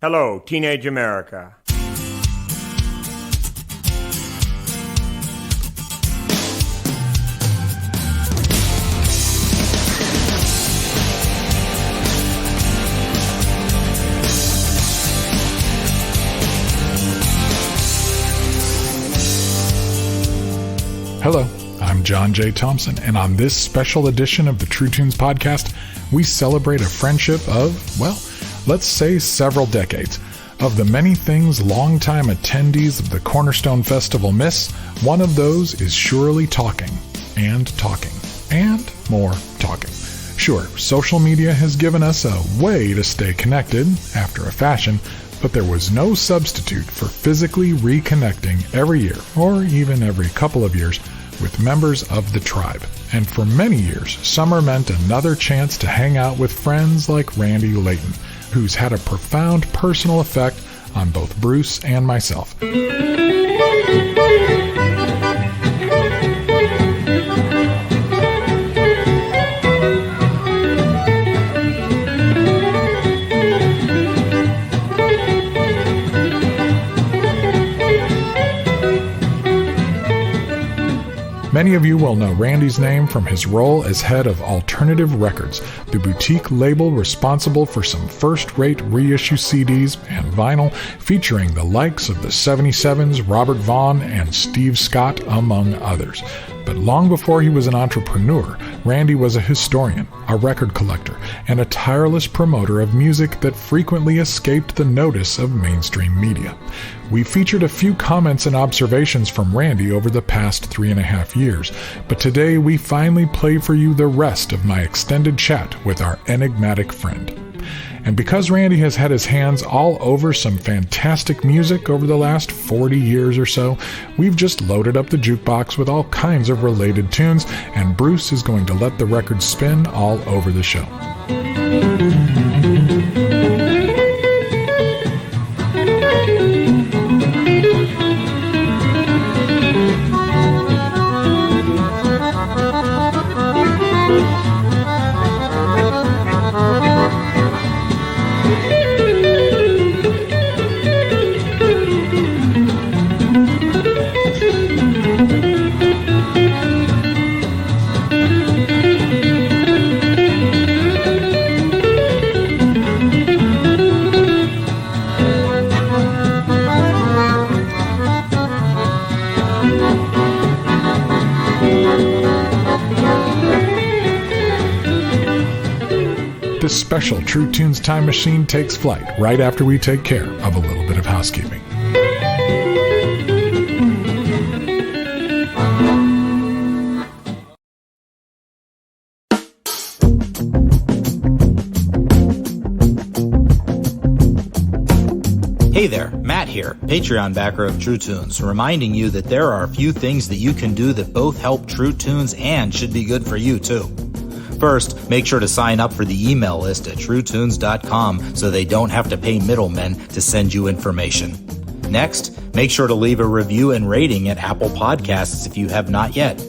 Hello, Teenage America. Hello, I'm John J. Thompson, and on this special edition of the True Tunes podcast, we celebrate a friendship of, well, let's say several decades. Of the many things longtime attendees of the Cornerstone Festival miss, one of those is surely talking, and more talking. Sure, social media has given us a way to stay connected, after a fashion, but there was no substitute for physically reconnecting every year, or even every couple of years, with members of the tribe. And for many years, summer meant another chance to hang out with friends like Randy Layton, who's had a profound personal effect on both Bruce and myself. Many of you will know Randy's name from his role as head of Alternative Records, the boutique label responsible for some first-rate reissue CDs and vinyl featuring the likes of the 77s, Robert Vaughn, and Steve Scott, among others. But long before he was an entrepreneur, Randy was a historian, a record collector, and a tireless promoter of music that frequently escaped the notice of mainstream media. We featured a few comments and observations from Randy over the past 3.5 years, but today we finally play for you the rest of my extended chat with our enigmatic friend. And because Randy has had his hands all over some fantastic music over the last 40 years or so, we've just loaded up the jukebox with all kinds of related tunes, and Bruce is going to let the record spin all over the show. This special True Tunes time machine takes flight right after we take care of a little bit of housekeeping. Hey there, Matt here, Patreon backer of True Tunes, reminding you that there are a few things that you can do that both help True Tunes and should be good for you too. First, make sure to sign up for the email list at truetunes.com so they don't have to pay middlemen to send you information. Next, make sure to leave a review and rating at Apple Podcasts if you have not yet.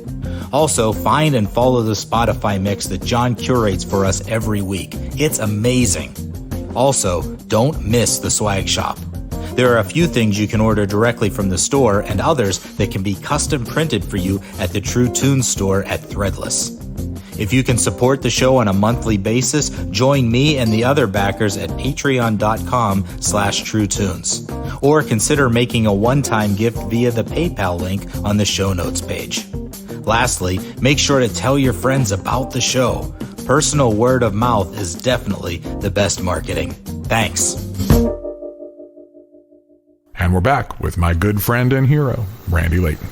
Also, find and follow the Spotify mix that John curates for us every week. It's amazing. Also, don't miss the swag shop. There are a few things you can order directly from the store and others that can be custom printed for you at the True Tunes store at Threadless. If you can support the show on a monthly basis, join me and the other backers at patreon.com/truetunes. Or consider making a one-time gift via the PayPal link on the show notes page. Lastly, make sure to tell your friends about the show. Personal word of mouth is definitely the best marketing. Thanks. And we're back with my good friend and hero, Randy Layton.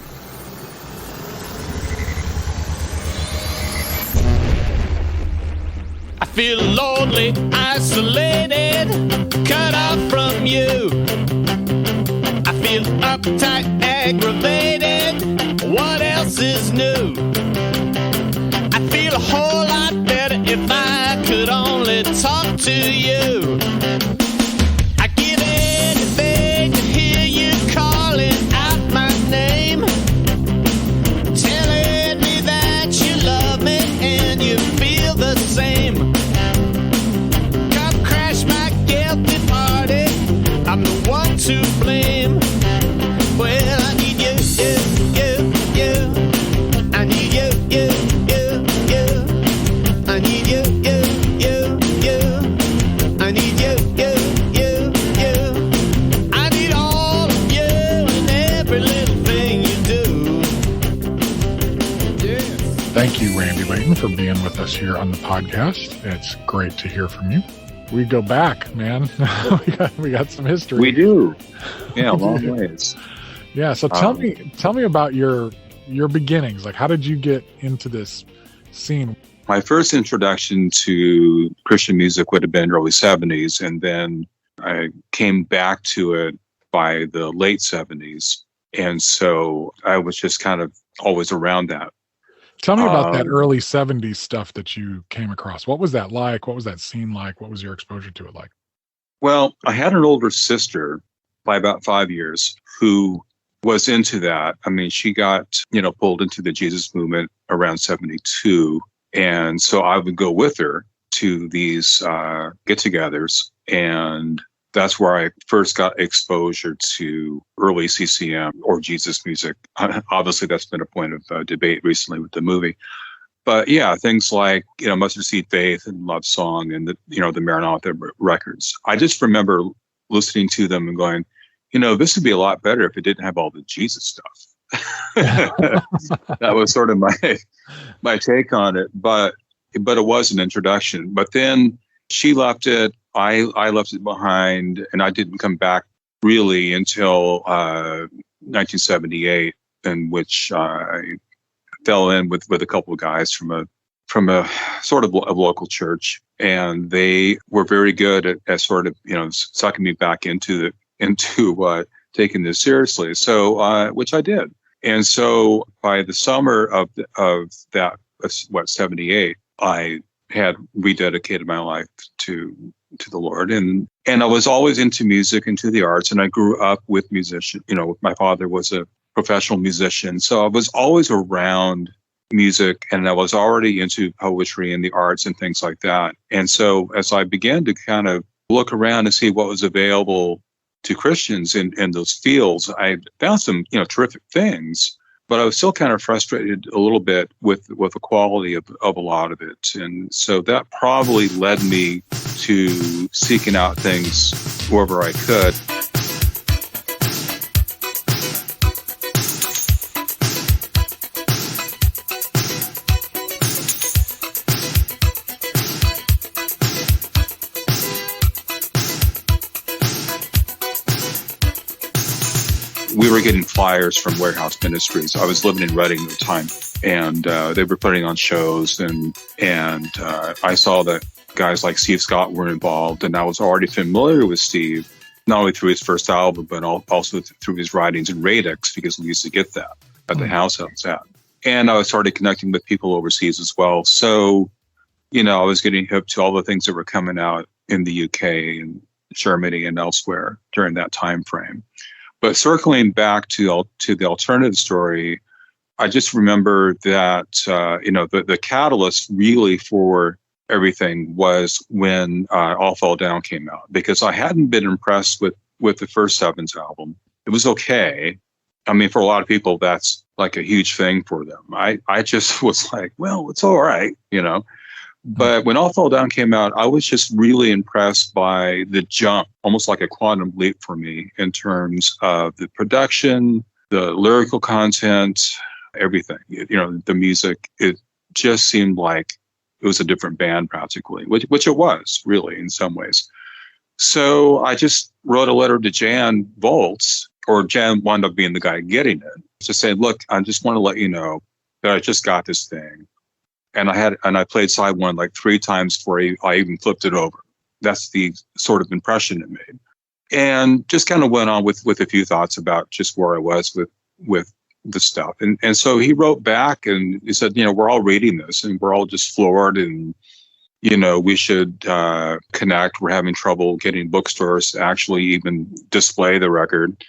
I feel lonely, isolated, cut off from you. I feel uptight, aggravated. What else is new? I feel a whole lot better if I could only talk to you. I'd give anything to hear you calling out my name, telling me that you love me and you feel the same. Come crash my guilty party. Thank you, Randy Layton, for being with us here on the podcast. It's great to hear from you. We go back, man. we got some history. We do. Yeah, long ways. Yeah. So tell me about your beginnings. Like, how did you get into this scene? My first introduction to Christian music would have been early 70s, and then I came back to it by the late 70s. And so I was just kind of always around that. Tell me about that early 70s stuff that you came across. What was that like? What was that scene like? What was your exposure to it like? Well, I had an older sister by about 5 years who was into that. I mean, she got, pulled into the Jesus movement around 72. And so I would go with her to these get-togethers. And that's where I first got exposure to early CCM or Jesus music. Obviously, that's been a point of debate recently with the movie. But yeah, things like, Mustard Seed Faith and Love Song and the Maranatha records. I just remember listening to them and going, this would be a lot better if it didn't have all the Jesus stuff. That was sort of my take on it. But it was an introduction. But then she left it. I left it behind, and I didn't come back really until 1978, in which I fell in with a couple of guys from a sort of a local church, and they were very good at sort of sucking me back into taking this seriously. So which I did, and so by the summer of that 78, I had rededicated my life to the Lord, and I was always into music, into the arts, and I grew up with musicians. My father was a professional musician, so I was always around music, and I was already into poetry and the arts and things like that. And so as I began to kind of look around and see what was available to Christians in those fields, I found some terrific things. But I was still kind of frustrated a little bit with the quality of a lot of it. And so that probably led me to seeking out things wherever I could. We were getting flyers from Warehouse Ministries. I was living in Reading at the time, and they were putting on shows, and I saw that guys like Steve Scott were involved, and I was already familiar with Steve, not only through his first album, but also through his writings in Radix, because we used to get that at the house I was at. And I started connecting with people overseas as well. So, I was getting hip to all the things that were coming out in the UK and Germany and elsewhere during that time frame. But circling back to the alternative story, I just remember that the catalyst really for everything was when All Fall Down came out, because I hadn't been impressed with the first Sevens album. It was okay. I mean, for a lot of people, that's like a huge thing for them. I just was like, well, it's all right, But when All Fall Down came out, I was just really impressed by the jump, almost like a quantum leap for me in terms of the production, the lyrical content, everything. The music. It just seemed like it was a different band practically, which it was really in some ways. So I just wrote a letter to Jan Volz, or Jan wound up being the guy getting it, to say, look, I just want to let you know that I just got this thing. And I played side one like 3 times before I even flipped it over. That's the sort of impression it made. And just kind of went on with a few thoughts about just where I was with the stuff. And so he wrote back and he said, we're all reading this and we're all just floored, and, we should connect. We're having trouble getting bookstores to actually even display the record.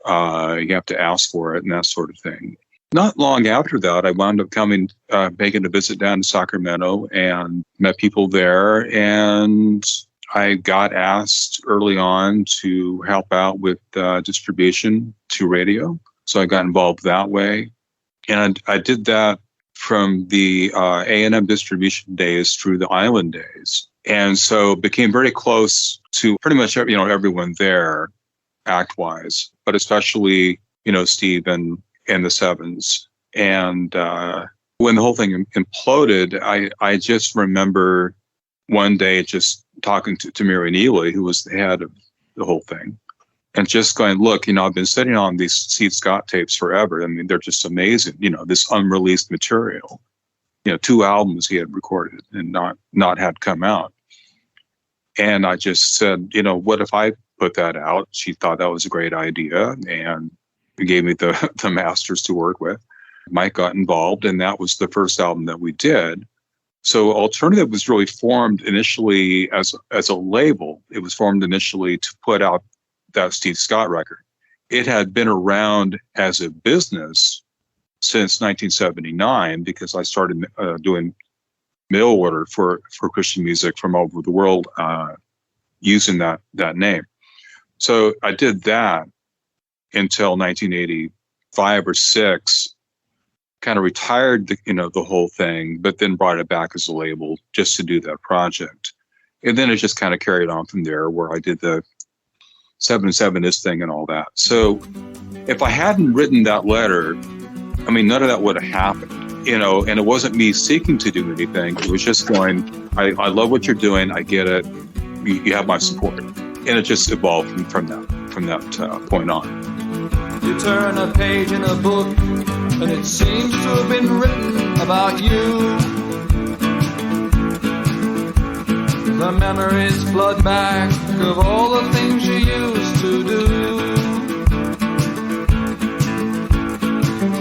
You have to ask for it and that sort of thing. Not long after that, I wound up making a visit down to Sacramento and met people there. And I got asked early on to help out with distribution to radio. So I got involved that way. And I did that from the A&M distribution days through the Island days. And so became very close to pretty much everyone there, act-wise, but especially, Steve and the Sevens. And When the whole thing imploded, I just remember one day just talking to Mary Neely, who was the head of the whole thing, and just going, look, I've been sitting on these Steve Scott tapes forever. I mean, they're just amazing. This unreleased material, 2 albums he had recorded and not had come out. And I just said, what if I put that out? She thought that was a great idea and gave me the masters to work with. Mike got involved, and that was the first album that we did. So Alternative was really formed initially as a label. It was formed initially to put out that Steve Scott record. It had been around as a business since 1979 because I started doing mail order for Christian music from all over the world using that name. So I did that until 1985 or 6. Kind of retired the whole thing, but then brought it back as a label just to do that project. And then it just kind of carried on from there, where I did the 7-7 thing and all that. So if I hadn't written that letter, I mean, none of that would have happened, and it wasn't me seeking to do anything. It was just going, I love what you're doing. I get it. You have my support. And it just evolved from that point on. You turn a page in a book, and it seems to have been written about you. The memories flood back of all the things you used to do.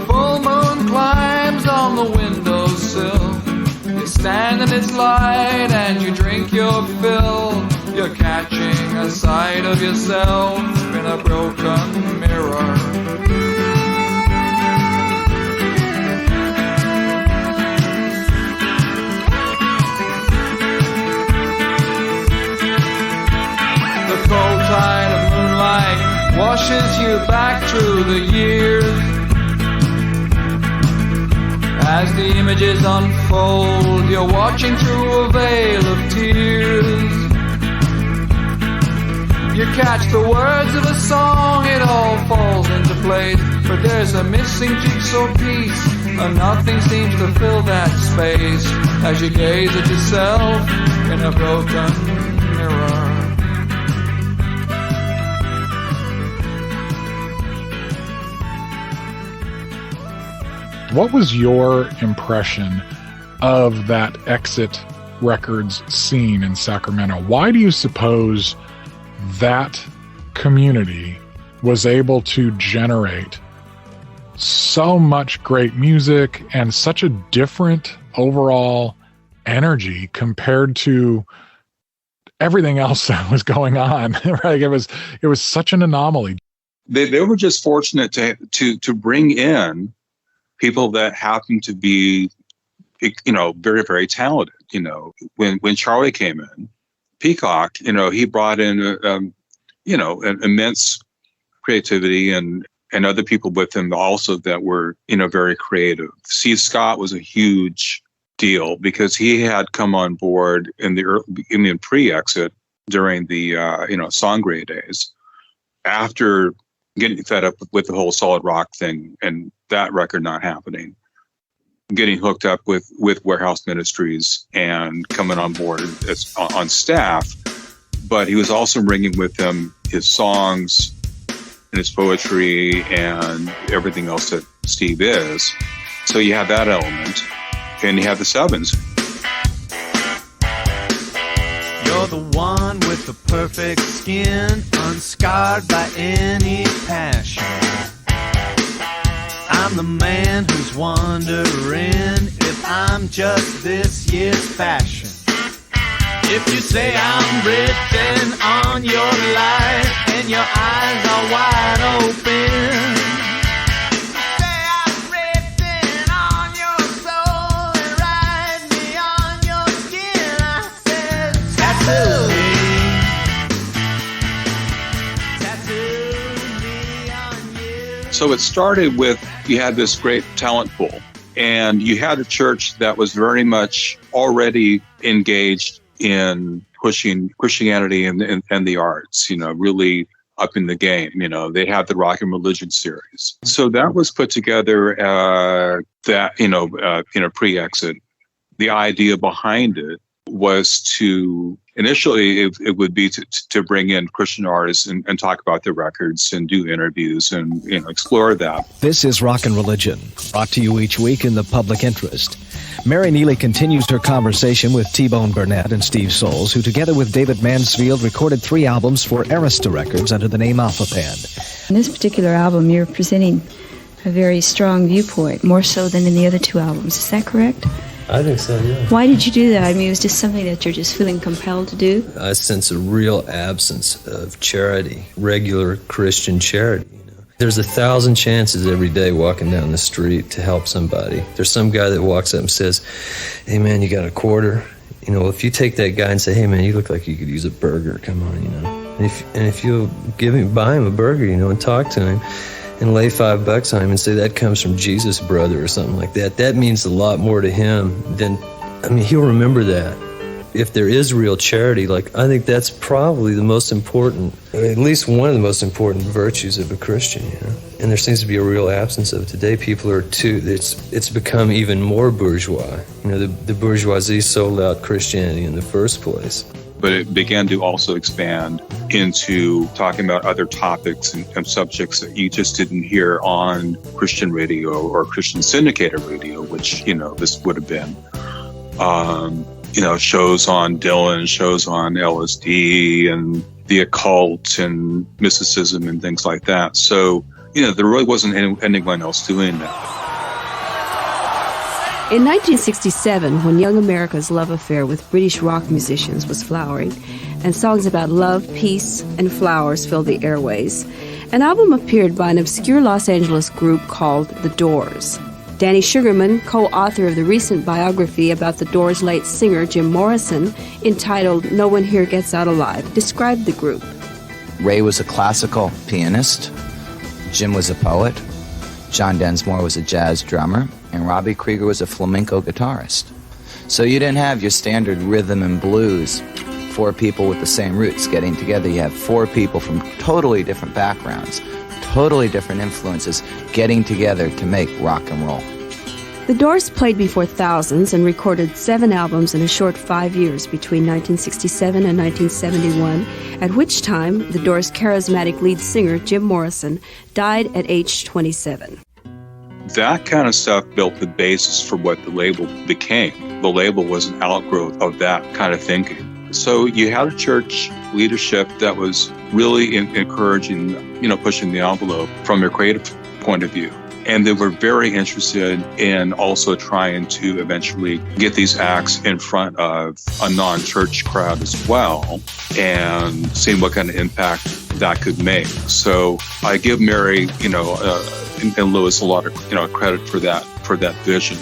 Full moon climbs on the windowsill. You stand in its light and you drink your fill. You're catching a sight of yourself in a broken mirror. The cold tide of moonlight washes you back through the years. As the images unfold, you're watching through a veil of tears. You catch the words of a song, it all falls into place. But there's a missing jigsaw piece, and nothing seems to fill that space. As you gaze at yourself in a broken mirror. What was your impression of that Exit Records scene in Sacramento? Why do you suppose that community was able to generate so much great music and such a different overall energy compared to everything else that was going on? Right? It was such an anomaly. They were just fortunate to bring in people that happened to be, very, very talented. When Charlie came in, Peacock, he brought in, an immense creativity and other people with him also that were, very creative. Steve Scott was a huge deal because he had come on board in the pre-Exit during the, Sangre days, after getting fed up with the whole solid rock thing and that record not happening, getting hooked up with Warehouse Ministries and coming on board on staff. But he was also bringing with him his songs and his poetry and everything else that Steve is. So you have that element, and you have the Sevens. You're the one with the perfect skin, unscarred by any passion. I'm the man who's wondering if I'm just this year's fashion. If you say I'm written on your life and your eyes are wide open, say I'm written on your soul and write me on your skin. I said tattoo me on you. So it started with, you had this great talent pool, and you had a church that was very much already engaged in pushing Christianity and the arts, really up in the game. They had the Rock and Religion series. So that was put together pre-exit. The idea behind it was to, initially, it would be to bring in Christian artists and talk about their records and do interviews and explore that. This is Rock and Religion, brought to you each week in the public interest. Mary Neely continues her conversation with T-Bone Burnett and Steve Soules, who together with David Mansfield recorded 3 albums for Arista Records under the name Alpha Band. In this particular album, you're presenting a very strong viewpoint, more so than in the other 2 albums. Is that correct? I think so, yeah. Why did you do that? I mean, it was just something that you're just feeling compelled to do? I sense a real absence of charity, regular Christian charity. There's 1,000 chances every day walking down the street to help somebody. There's some guy that walks up and says, "Hey man, you got a quarter?" If you take that guy and say, "Hey man, you look like you could use a burger, come on," And if you buy him a burger, and talk to him, and lay $5 on him and say that comes from Jesus, brother, or something like that, that means a lot more to him than, he'll remember that. If there is real charity, I think that's probably the most important, at least one of the most important virtues of a Christian, And there seems to be a real absence of it today. People are it's become even more bourgeois. The bourgeoisie sold out Christianity in the first place. But it began to also expand into talking about other topics and subjects that you just didn't hear on Christian radio or Christian syndicated radio, which, this would have been. Shows on Dylan, shows on LSD and the occult and mysticism and things like that. So, there really wasn't anyone else doing that. In 1967, when young America's love affair with British rock musicians was flowering, and songs about love, peace, and flowers filled the airways, an album appeared by an obscure Los Angeles group called The Doors. Danny Sugarman, co-author of the recent biography about the Doors' late singer Jim Morrison, entitled No One Here Gets Out Alive, described the group. Ray was a classical pianist, Jim was a poet, John Densmore was a jazz drummer, and Robbie Krieger was a flamenco guitarist. So you didn't have your standard rhythm and blues, 4 people with the same roots getting together. You have 4 people from totally different backgrounds, totally different influences, getting together to make rock and roll. The Doors played before thousands and recorded 7 albums in a short 5 years between 1967 and 1971, at which time the Doors' charismatic lead singer, Jim Morrison, died at age 27. That kind of stuff built the basis for what the label became. The label was an outgrowth of that kind of thinking. So you had a church leadership that was really encouraging, pushing the envelope from a creative point of view. And they were very interested in also trying to eventually get these acts in front of a non-church crowd as well and seeing what kind of impact that could make. So I give Mary, and Lewis a lot of, credit for that vision.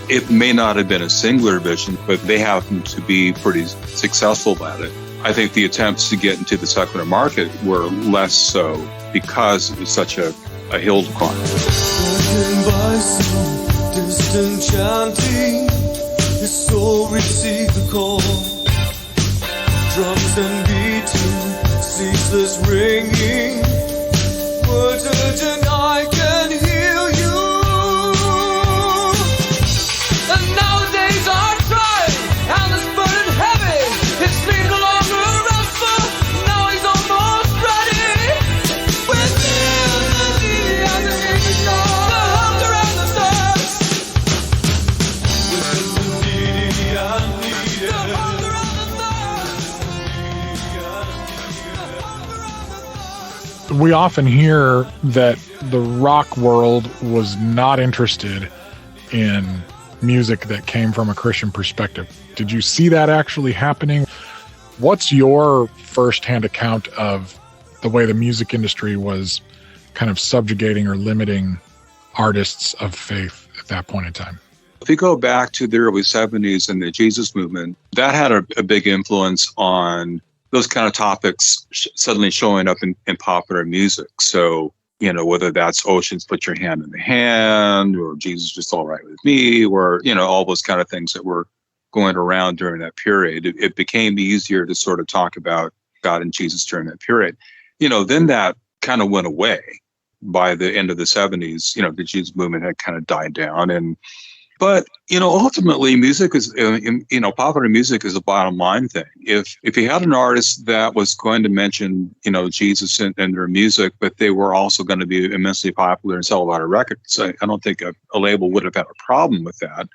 It may not have been a singular vision, but they happened to be pretty successful at it. I think the attempts to get into the secular market were less so because it was such a hill to climb. Walking by some distant chanting, his soul received the call. Drums and beating, ceaseless ringing, words urgent, I can heal you. And nowadays our tribe, and it's burden heavy, it seems no longer restful, now he's almost ready. Within the need and the hunger and the thirst. Within the needy and needed, the hunger and the thirst. We often hear that the rock world was not interested in music that came from a Christian perspective. Did you see that actually happening? What's your firsthand account of the way the music industry was kind of subjugating or limiting artists of faith at that point in time? If you go back to the early 70s and the Jesus movement, that had a big influence on those kind of topics suddenly showing up in popular music. So, whether that's Oceans, Put Your Hand in the Hand, or Jesus Just All Right With Me, or, all those kind of things that were going around during that period. It became easier to sort of talk about God and Jesus during that period. then that kind of went away by the end of the 70s. The Jesus movement had kind of died down. But ultimately, music is, popular music is a bottom line thing. If you had an artist that was going to mention, Jesus in their music, but they were also going to be immensely popular and sell a lot of records, I don't think a label would have had a problem with that.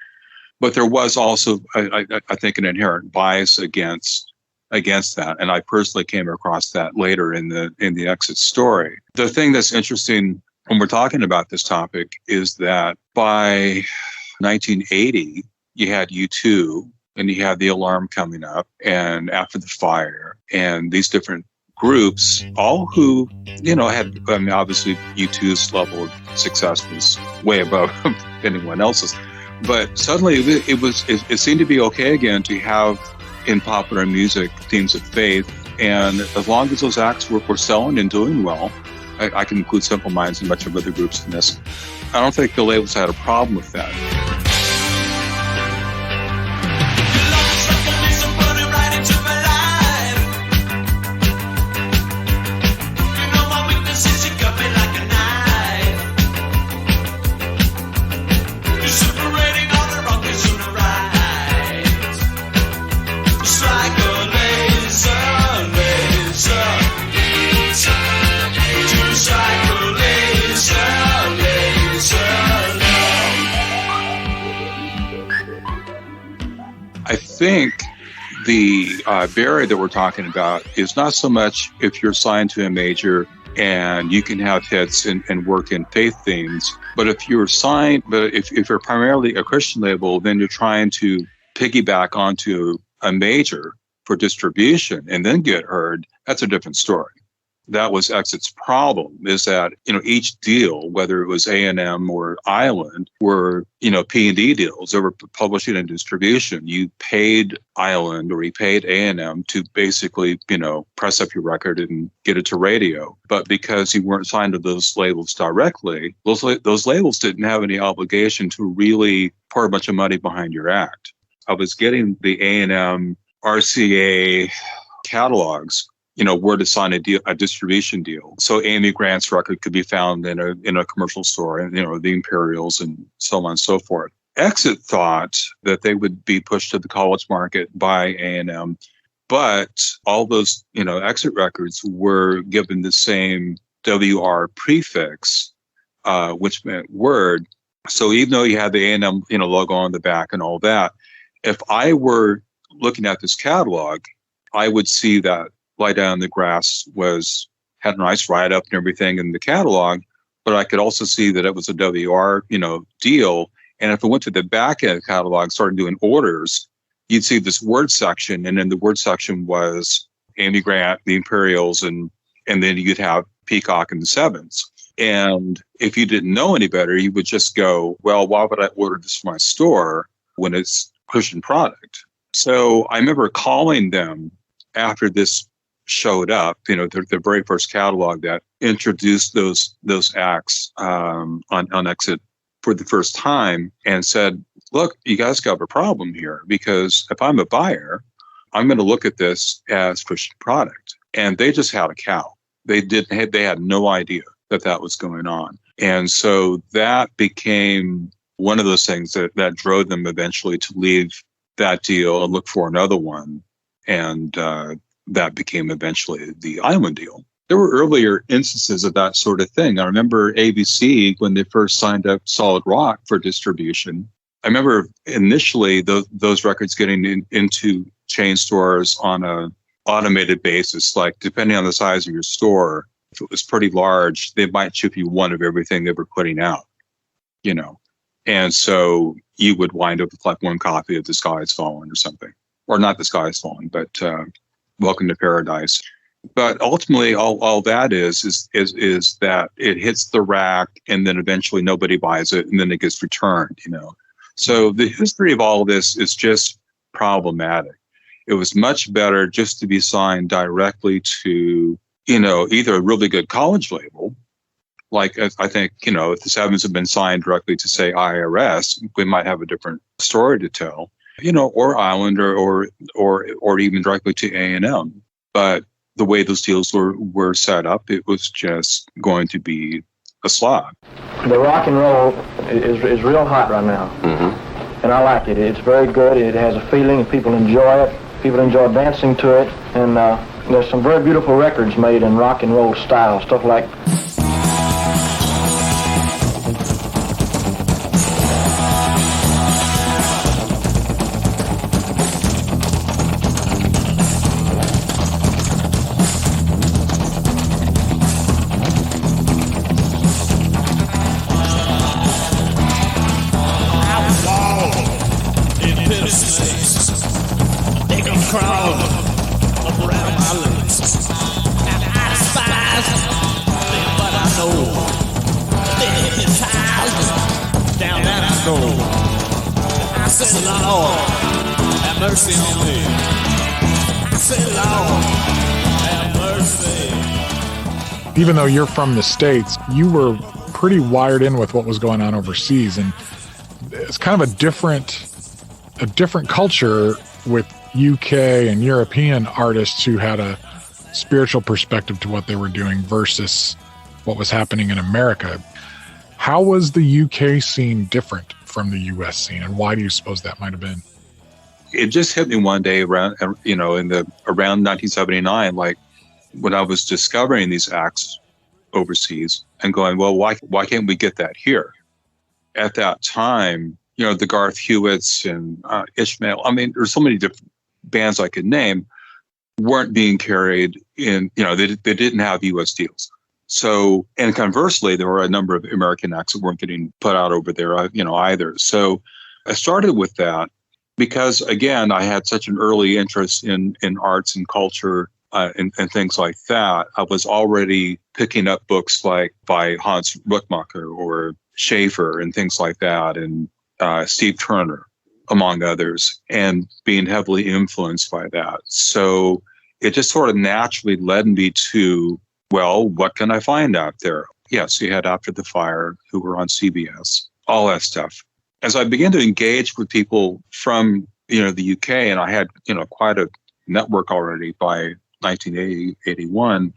But there was also, I think, an inherent bias against that, and I personally came across that later in the Exit story. The thing that's interesting when we're talking about this topic is that by 1980, you had U2, and you had The Alarm coming up, and After the Fire, and these different groups, all who, had, obviously U2's level of success was way above anyone else's. But suddenly it seemed to be okay again to have in popular music themes of faith. And as long as those acts were selling and doing well, I can include Simple Minds and much of other groups in this, I don't think the labels had a problem with that. I think the barrier that we're talking about is not so much if you're signed to a major and you can have hits and work in faith themes, but if you're primarily a Christian label, then you're trying to piggyback onto a major for distribution and then get heard, that's a different story. That was Exit's problem, is that, each deal, whether it was A&M or Island, were, P&D deals. They were publishing and distribution. You paid Island or you paid A&M to basically, press up your record and get it to radio. But because you weren't signed to those labels directly, those labels didn't have any obligation to really pour a bunch of money behind your act. I was getting the A&M RCA catalogs, where to sign a distribution deal. So Amy Grant's record could be found in a commercial store, and the Imperials and so on and so forth. Exit thought that they would be pushed to the college market by A&M, but all those Exit records were given the same WR prefix, which meant word. So even though you had the A&M logo on the back and all that, if I were looking at this catalog, I would see that Lie Down in the Grass had a nice write-up and everything in the catalog, but I could also see that it was a WR, deal. And if I went to the back end of the catalog, started doing orders, you'd see this word section, and in the word section was Amy Grant, the Imperials, and then you'd have Peacock and the Sevens. And if you didn't know any better, you would just go, well, why would I order this from my store when it's Christian product? So I remember calling them after this showed up, the very first catalog that introduced those acts on Exit for the first time, and said, look, you guys got a problem here, because if I'm a buyer, I'm going to look at this as Christian product. And they just had a cow. They had no idea that was going on. And so that became one of those things that drove them eventually to leave that deal and look for another one. And that became eventually the Island deal. There were earlier instances of that sort of thing. I remember ABC, when they first signed up Solid Rock for distribution, I remember initially those records getting into chain stores on a automated basis, like depending on the size of your store. If it was pretty large, they might ship you one of everything they were putting out, And so you would wind up with like one copy of The Sky Is Falling or something. Or not The Sky Is Falling, but Welcome to Paradise. But ultimately, all that is that it hits the rack, and then eventually nobody buys it, and then it gets returned, So the history of all of this is just problematic. It was much better just to be signed directly to, either a really good college label, like I think, if the Sevens had been signed directly to, say, IRS, we might have a different story to tell, or Island or even directly to A&M. But the way those deals were set up, it was just going to be a slog. The rock and roll is real hot right now. Mm-hmm. And I like it. It's very good. It has a feeling, and people enjoy it. People enjoy dancing to it. And there's some very beautiful records made in rock and roll style, stuff like... Mercy on me. I say, Lord, have mercy. Even though you're from the States, you were pretty wired in with what was going on overseas, and it's kind of a different culture with UK and European artists who had a spiritual perspective to what they were doing versus what was happening in America. How was the UK scene different from the US scene, and why do you suppose that might have been? It just hit me one day around 1979, like when I was discovering these acts overseas and going, well, why can't we get that here? At that time, the Garth Hewitts and Ishmael, I mean, there's so many different bands I could name, weren't being carried in, they didn't have US deals. So, and conversely, there were a number of American acts that weren't getting put out over there, either. So I started with that. Because, again, I had such an early interest in arts and culture and things like that, I was already picking up books like by Hans Ruckmacher or Schaefer and things like that, and Steve Turner, among others, and being heavily influenced by that. So it just sort of naturally led me to, well, what can I find out there? Yes, you had After the Fire, who were on CBS, all that stuff. As I began to engage with people from, the UK, and I had, quite a network already by 1980, 81,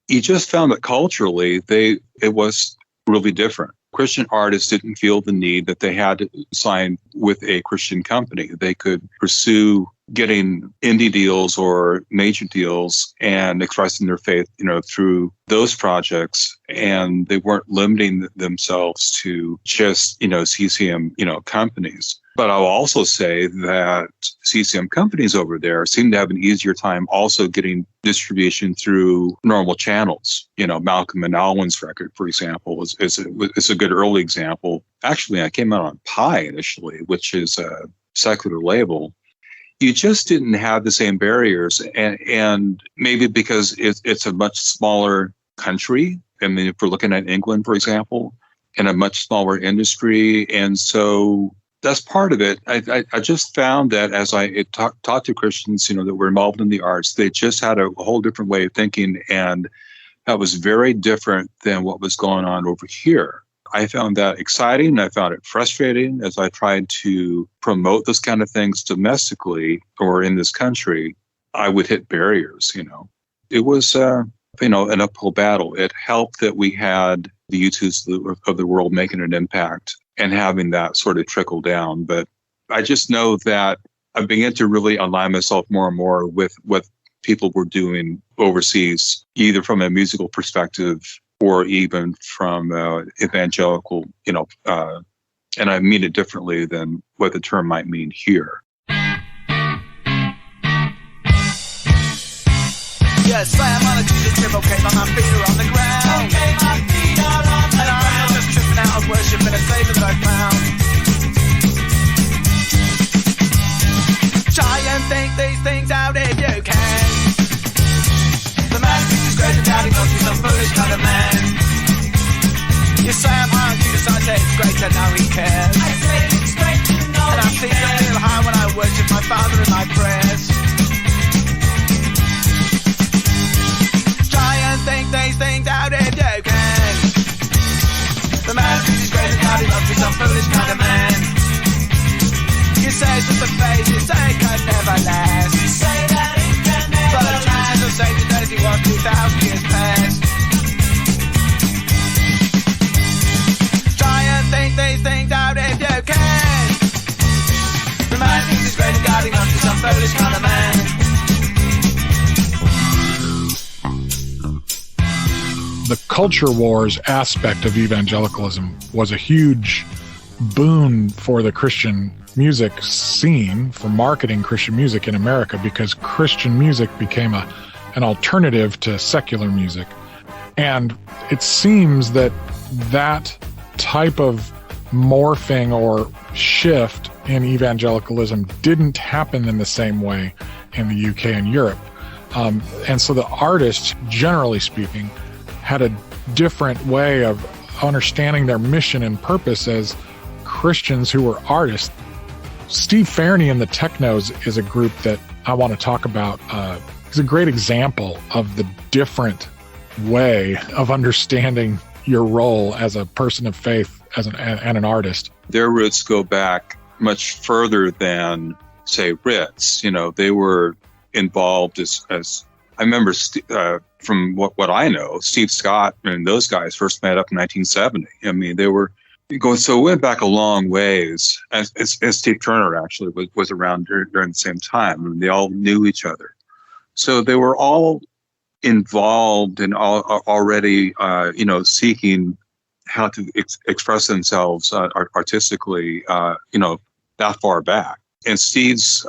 you just found that culturally, it was really different. Christian artists didn't feel the need that they had to sign with a Christian company. They could pursue getting indie deals or major deals and expressing their faith, through those projects. And they weren't limiting themselves to just, CCM, companies. But I'll also say that CCM companies over there seem to have an easier time also getting distribution through normal channels. Malcolm and Alwyn's record, for example, is a good early example. Actually, I came out on Pi initially, which is a secular label. You just didn't have the same barriers, and maybe because it's a much smaller country. I mean, if we're looking at England, for example, and a much smaller industry, and so that's part of it. I just found that as I talked to Christians, that were involved in the arts, they just had a whole different way of thinking, and that was very different than what was going on over here. I found that exciting. I found it frustrating as I tried to promote those kind of things domestically or in this country. I would hit barriers, It was, an uphill battle. It helped that we had the U2s of the world making an impact and having that sort of trickle down. But I just know that I began to really align myself more and more with what people were doing overseas, either from a musical perspective or even from evangelical, and I mean it differently than what the term might mean here. Yes, I'm on a Jesus trip, okay, but my feet are on the ground. Okay, my feet are on the ground. And I'm just tripping out of worship in a Savior that I found. Try and think these things out if you can. The man thinks he's great and doubting must be some foolish kind of man. You say I'm high on Jesus, I say it's great to know he cares. I say it's great to know and I'm feeling a little high when I worship my Father in my prayers. Try and think these things out if you can. The man thinks he's great and doubting must be some foolish kind of man. You say it's just a phase, you say it can never last. You say that it can never last. But Jesus will save you, as he was 2,000 years past. Try and think these things out if you can. The man thinks he's great and God he must be some foolish kind of man. The culture wars aspect of evangelicalism was a huge boon for the Christian music scene, for marketing Christian music in America, because Christian music became an alternative to secular music. And it seems that that type of morphing or shift in evangelicalism didn't happen in the same way in the UK and Europe. And so the artists, generally speaking, had a different way of understanding their mission and purpose as Christians who were artists. Steve Fairney and the Technos is a group that I want to talk about. He's a great example of the different way of understanding your role as a person of faith and an artist. Their roots go back much further than, say, Ritz. You know, they were involved as I remember from what I know, Steve Scott and those guys first met up in 1970. I mean, they were going, so it went back a long ways. As Steve Turner actually was around during the same time. I mean, they all knew each other. So they were all involved and already, seeking how to express themselves artistically, that far back. And Steve's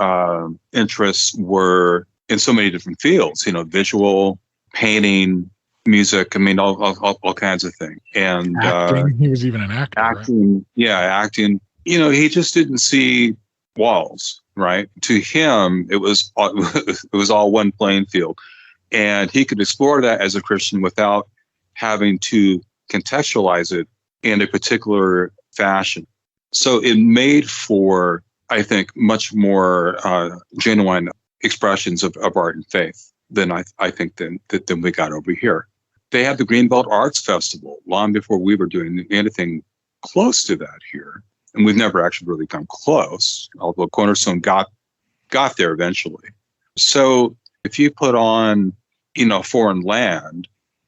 interests were in so many different fields, visual, painting, music, I mean, all kinds of things. And acting, he was even an actor. Acting, right? Yeah, acting. He just didn't see walls, right? To him, it was all one playing field. And he could explore that as a Christian without having to contextualize it in a particular fashion. So it made for, I think, much more genuine expressions of art and faith than I think than we got over here. They had the Greenbelt Arts Festival long before we were doing anything close to that here. And we've never actually really come close, although Cornerstone got there eventually. So if you put on, Foreign Land,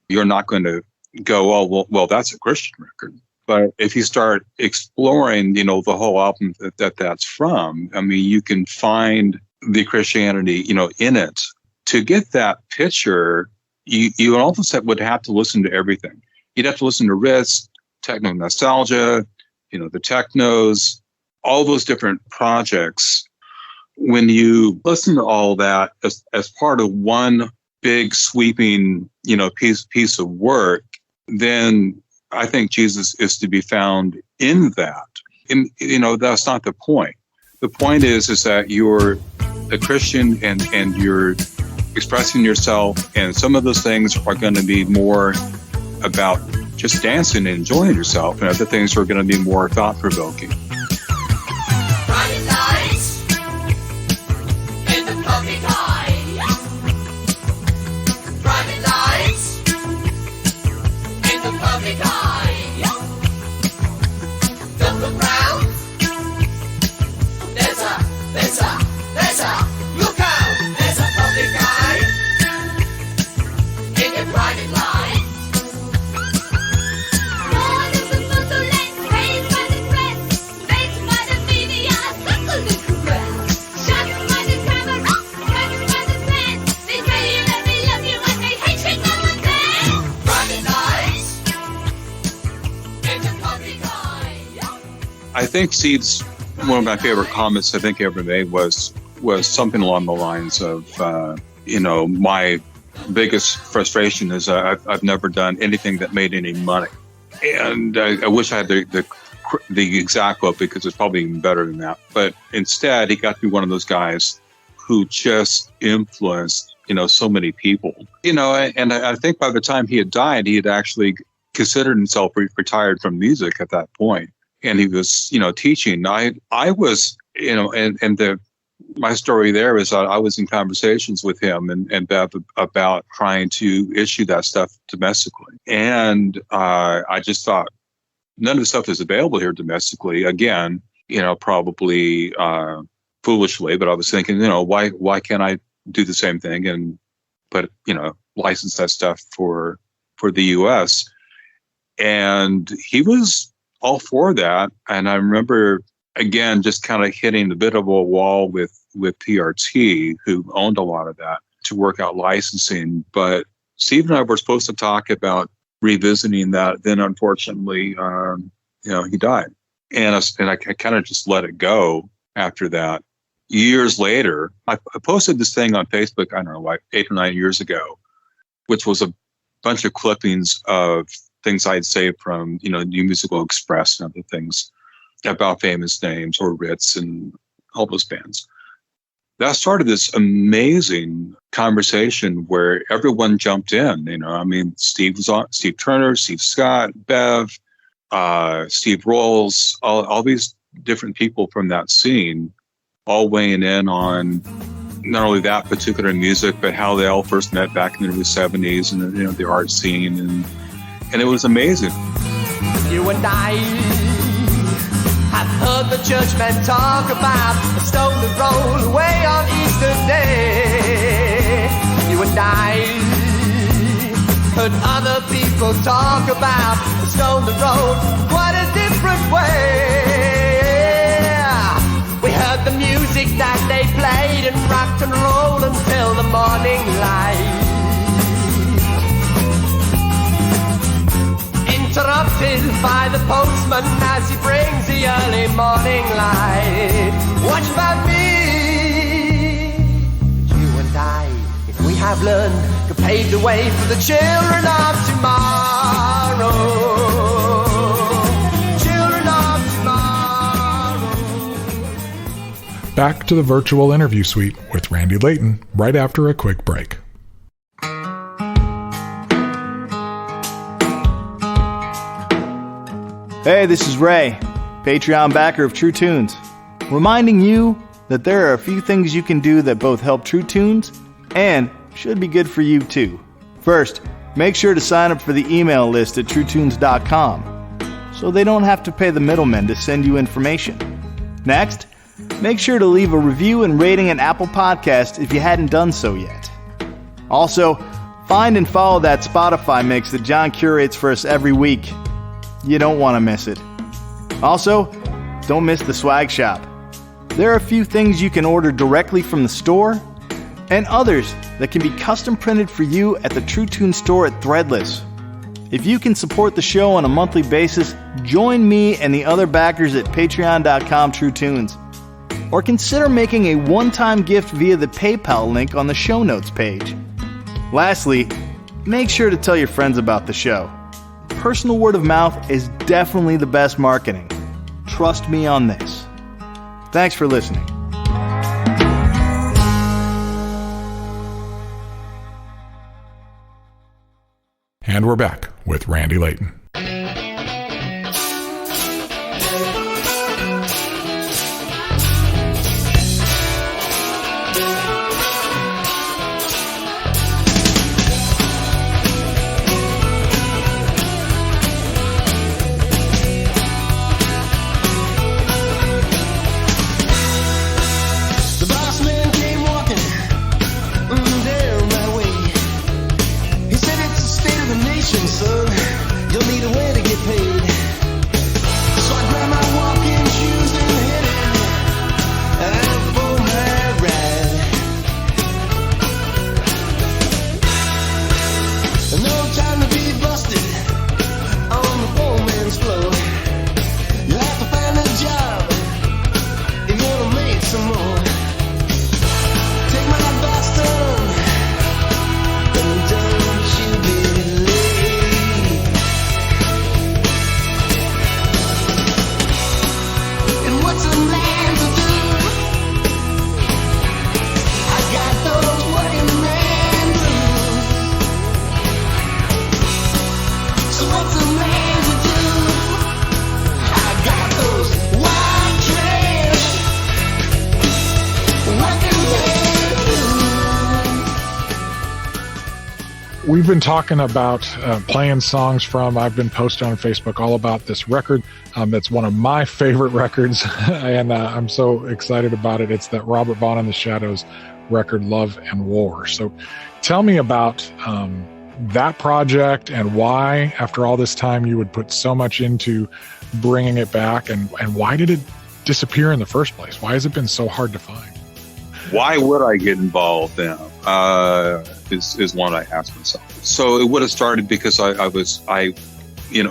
you're not going to go, oh, well, that's a Christian record. But if you start exploring, the whole album that's from, I mean, you can find the Christianity, in it. To get that picture, you almost would have to listen to everything. You'd have to listen to Ritz, Techno Nostalgia, the Technos, all those different projects. When you listen to all that as part of one big sweeping, piece of work, then I think Jesus is to be found in that. And, that's not the point. The point is that you're a Christian and you're expressing yourself, and some of those things are going to be more about just dancing and enjoying yourself, and other things are going to be more thought-provoking. Bright lights in the public eye. Private lights in the public eye. Don't look round. There's a look out. There's a public eye in your private life. I think Seed's, one of my favorite comments I think he ever made was something along the lines of, my biggest frustration is I've never done anything that made any money. And I wish I had the exact quote, because it's probably even better than that. But instead, he got to be one of those guys who just influenced, so many people. And I think by the time he had died, he had actually considered himself retired from music at that point. And he was, teaching. I was, my story there is I was in conversations with him and Bev about trying to issue that stuff domestically. And I just thought, none of the stuff is available here domestically. Again, probably foolishly, but I was thinking, why can't I do the same thing and license that stuff for the U.S. And he was all for that. And I remember, again, just kind of hitting a bit of a wall with PRT, who owned a lot of that, to work out licensing. But Steve and I were supposed to talk about revisiting that. Then, unfortunately, he died. And I kind of just let it go after that. Years later, I posted this thing on Facebook, I don't know, like 8 or 9 years ago, which was a bunch of clippings of things I'd saved from, New Musical Express and other things about Famous Names or Ritz and all those bands. That started this amazing conversation where everyone jumped in. Steve was on, Steve Turner, Steve Scott, Bev, Steve Rolls, all these different people from that scene, all weighing in on not only that particular music, but how they all first met back in the early 70s and the art scene, and it was amazing. You and I have heard the churchmen talk about a stone that rolled away on Easter Day. You and I heard other people talk about a stone that rolled quite a different way. We heard the music that they played and rocked and rolled until the morning light. Interrupted by the postman as he brings the early morning light. What about me? You and I, if we have learned to pave the way for the children of tomorrow. Children of tomorrow. Back to the virtual interview suite with Randy Layton right after a quick break. Hey, this is Ray, Patreon backer of True Tunes, reminding you that there are a few things you can do that both help True Tunes and should be good for you too. First, make sure to sign up for the email list at truetunes.com so they don't have to pay the middlemen to send you information. Next, make sure to leave a review and rating an Apple Podcast if you hadn't done so yet. Also, find and follow that Spotify mix that John curates for us every week. You don't want to miss it. Also, don't miss the swag shop. There are a few things you can order directly from the store, and others that can be custom printed for you at the True Tune store at Threadless. If you can support the show on a monthly basis, join me and the other backers at patreon.com/TrueTunes. Or consider making a one-time gift via the PayPal link on the show notes page. Lastly, make sure to tell your friends about the show. Personal word of mouth is definitely the best marketing. Trust me on this. Thanks for listening. And we're back with Randy Layton. We've been talking about playing songs from, I've been posting on Facebook all about this record. That's one of my favorite records, and I'm so excited about it. It's that Robert Vaughn and the Shadows record, Love and War. So tell me about that project and why, after all this time, you would put so much into bringing it back, and why did it disappear in the first place? Why has it been so hard to find? Why would I get involved now? Is one I asked myself. So it would have started because I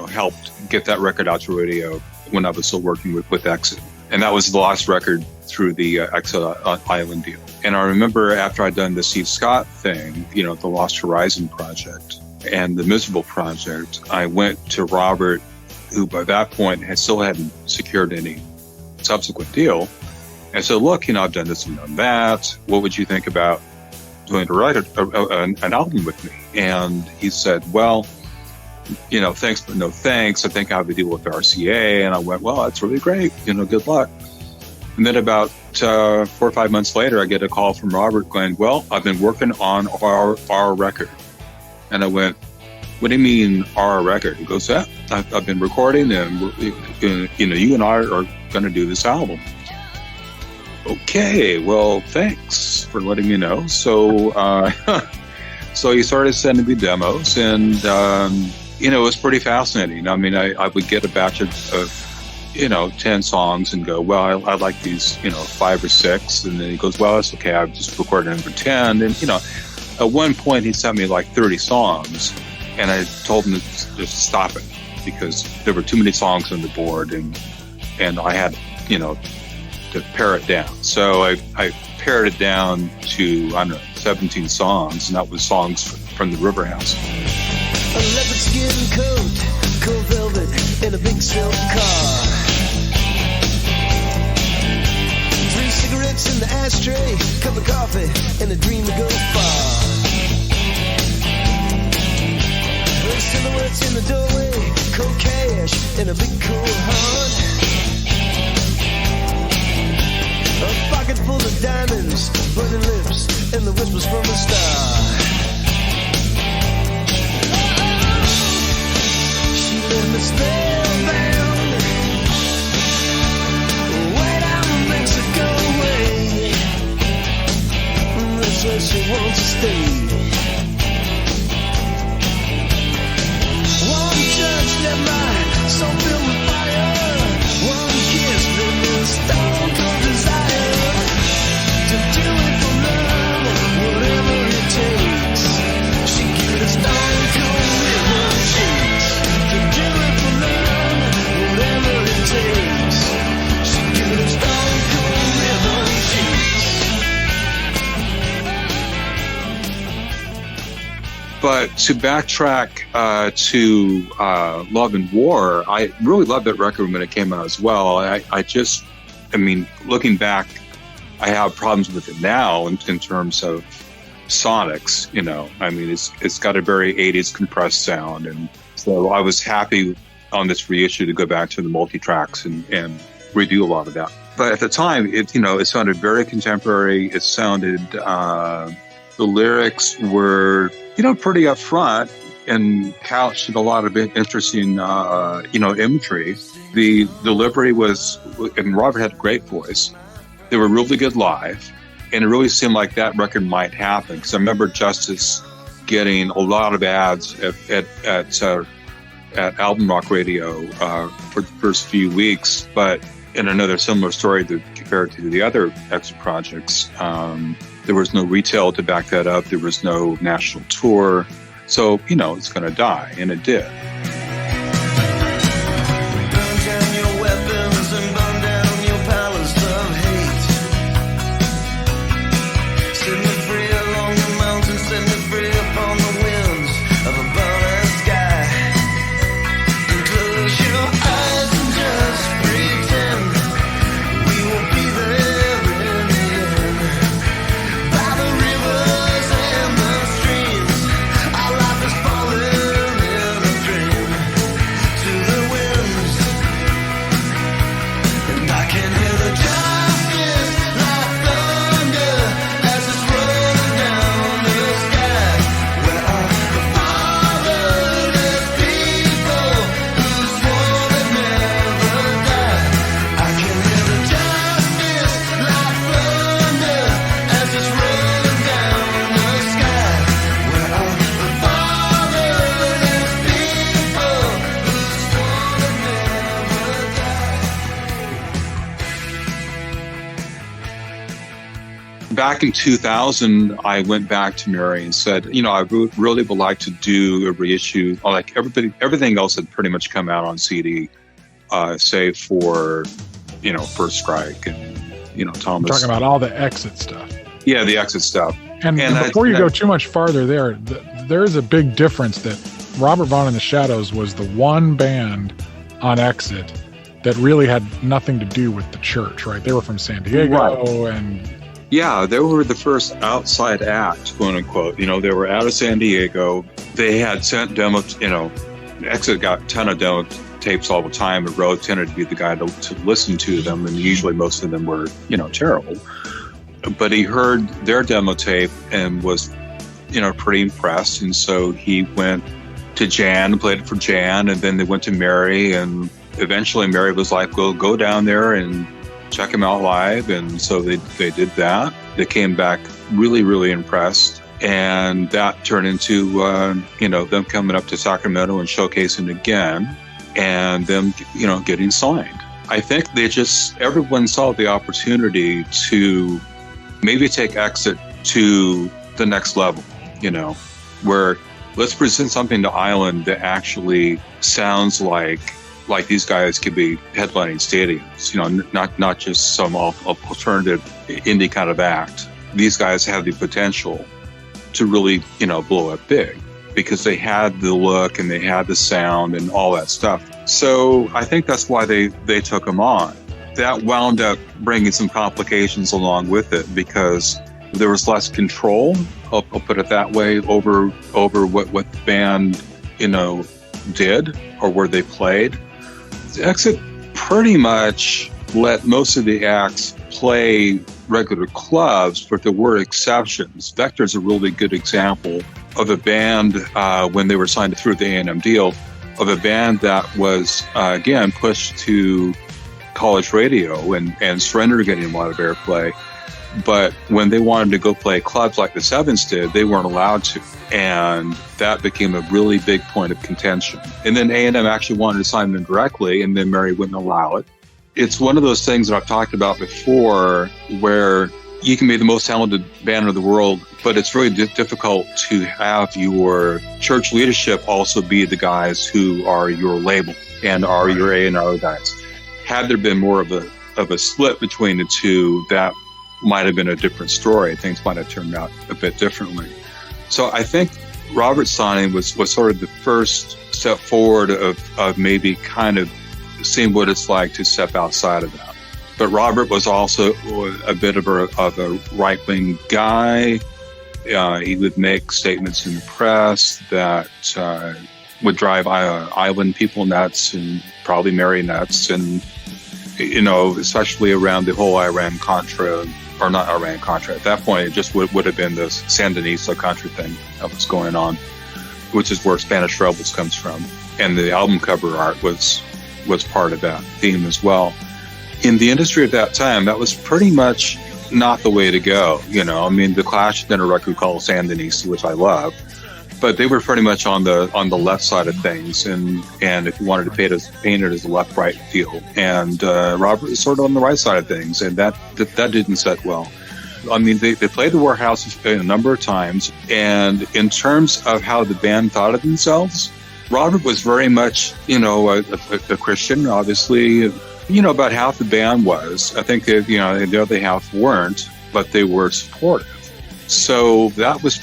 helped get that record out to radio when I was still working with Exit. And that was the last record through the Exit Island deal. And I remember after I'd done the Steve Scott thing, the Lost Horizon project and the Miserable project, I went to Robert, who by that point still hadn't secured any subsequent deal. And said, look, I've done this and done that. What would you think about doing to write an album with me? And he said, well, thanks, but no thanks. I think I have a deal with RCA. And I went, well, that's really great. Good luck. And then about 4 or 5 months later, I get a call from Robert going, well, I've been working on our record. And I went, what do you mean our record? He goes, yeah, I've been recording, and you and I are going to do this album. Okay, well, thanks for letting me know. So, so he started sending me demos, and it was pretty fascinating. I mean, I would get a batch of 10 songs and go, well, I like these, 5 or 6, and then he goes, well, that's okay. I've just recorded number 10, and at one point he sent me like 30 songs, and I told him to just stop it because there were too many songs on the board, and I had, to pare it down. So I pared it down to, 17 songs, and that was songs from the River House. A leopard skin coat, cold velvet, in a big silk car. 3 cigarettes in the ashtray, cup of coffee, and a dream to go far. Those silhouettes in the doorway, cold cash, and a big cool heart. A pocket full of diamonds, burning lips, and the whispers from a star. She left me spellbound, way down Mexico way. That's where she wants to stay. One touch left my soul filled with fire. One kiss filled with stone cold desire. To do it for love, whatever it takes. She gave it a stone cold river shakes. To do it for love, whatever it takes. She gave it a stone cold river shakes. But to backtrack to Love and War, I really loved that record when it came out as well. I mean, looking back, I have problems with it now in terms of sonics. I mean, it's got a very 80s compressed sound, and so I was happy on this reissue to go back to the multi-tracks and redo a lot of that. But at the time, it sounded very contemporary. It sounded the lyrics were pretty upfront and couched in a lot of interesting imagery. The delivery was, and Robert had a great voice. They were really good live, and it really seemed like that record might happen. Because I remember Justice getting a lot of ads at Album Rock Radio for the first few weeks. But in another similar story compared to the other Exit projects, there was no retail to back that up. There was no national tour. So, it's going to die, and it did. Falling in a dream. back in 2000, I went back to Mary and said, I really would like to do a reissue. Like everything else had pretty much come out on CD, save for, First Strike and, Thomas. You're talking about all the Exit stuff. Yeah, the Exit stuff. And before you go too much farther there is a big difference that Robert Vaughn and the Shadows was the one band on Exit that really had nothing to do with the church, right? They were from San Diego, right. And yeah, they were the first outside act, quote unquote. They were out of San Diego. They had sent demos. Exit got a ton of demo tapes all the time. And Rhodes tended to be the guy to listen to them, and usually most of them were, terrible. But he heard their demo tape and was, pretty impressed, and so he went to Jan and played it for Jan, and then they went to Mary, and eventually Mary was like, "Well, go down there and check him out live," and so they did that. They came back really, really impressed, and that turned into them coming up to Sacramento and showcasing again, and them getting signed. I think everyone saw the opportunity to maybe take Exit to the next level, where let's present something to Island that actually sounds like these guys could be headlining stadiums, not just some alternative indie kind of act. These guys have the potential to really, blow up big because they had the look and they had the sound and all that stuff. So I think that's why they took them on. That wound up bringing some complications along with it because there was less control, I'll put it that way, over what the band, did or where they played. Exit pretty much let most of the acts play regular clubs, but there were exceptions. Vector's a really good example of a band, when they were signed through the A&M deal, of a band that was, again, pushed to college radio and Surrender getting a lot of airplay. But when they wanted to go play clubs like the Sevens did, they weren't allowed to. And that became a really big point of contention. And then A&M actually wanted to sign them directly, and then Mary wouldn't allow it. It's one of those things that I've talked about before where you can be the most talented band in the world, but it's really difficult to have your church leadership also be the guys who are your label and are your A&R guys. Had there been more of a split between the two, that might have been a different story. Things might have turned out a bit differently. So I think Robert's signing was sort of the first step forward of maybe kind of seeing what it's like to step outside of that. But Robert was also a bit of a right-wing guy. He would make statements in the press that would drive Island people nuts and probably Mary nuts, and especially around the whole Iran-Contra, or not Iran-Contra. At that point, it just would have been this Sandinista-Contra thing that was going on, which is where Spanish Rebels comes from. And the album cover art was part of that theme as well. In the industry at that time, that was pretty much not the way to go. The Clash did a record called Sandinista, which I love, but they were pretty much on the left side of things, and if you wanted to paint it as a left-right deal, and Robert was sort of on the right side of things, and that didn't set well. They played the Warehouse a number of times, and in terms of how the band thought of themselves, Robert was very much, a Christian, obviously. About half the band was. I think that, the other half weren't, but they were supportive. So that was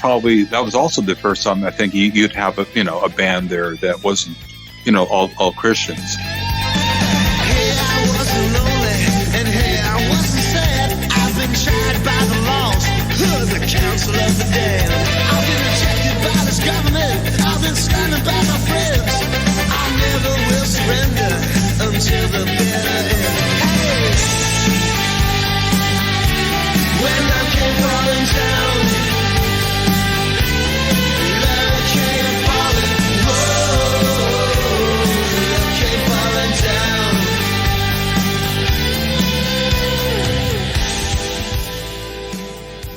also the first time I think you'd have a band there that wasn't, all Christians. Hey, I wasn't lonely, and hey, I wasn't sad. I've been tried by the laws, the council of the dead. I've been rejected by this government. I've been standing by my friends. I never will surrender until the bitter end. Hey, when I came falling down, love came falling, love came falling down.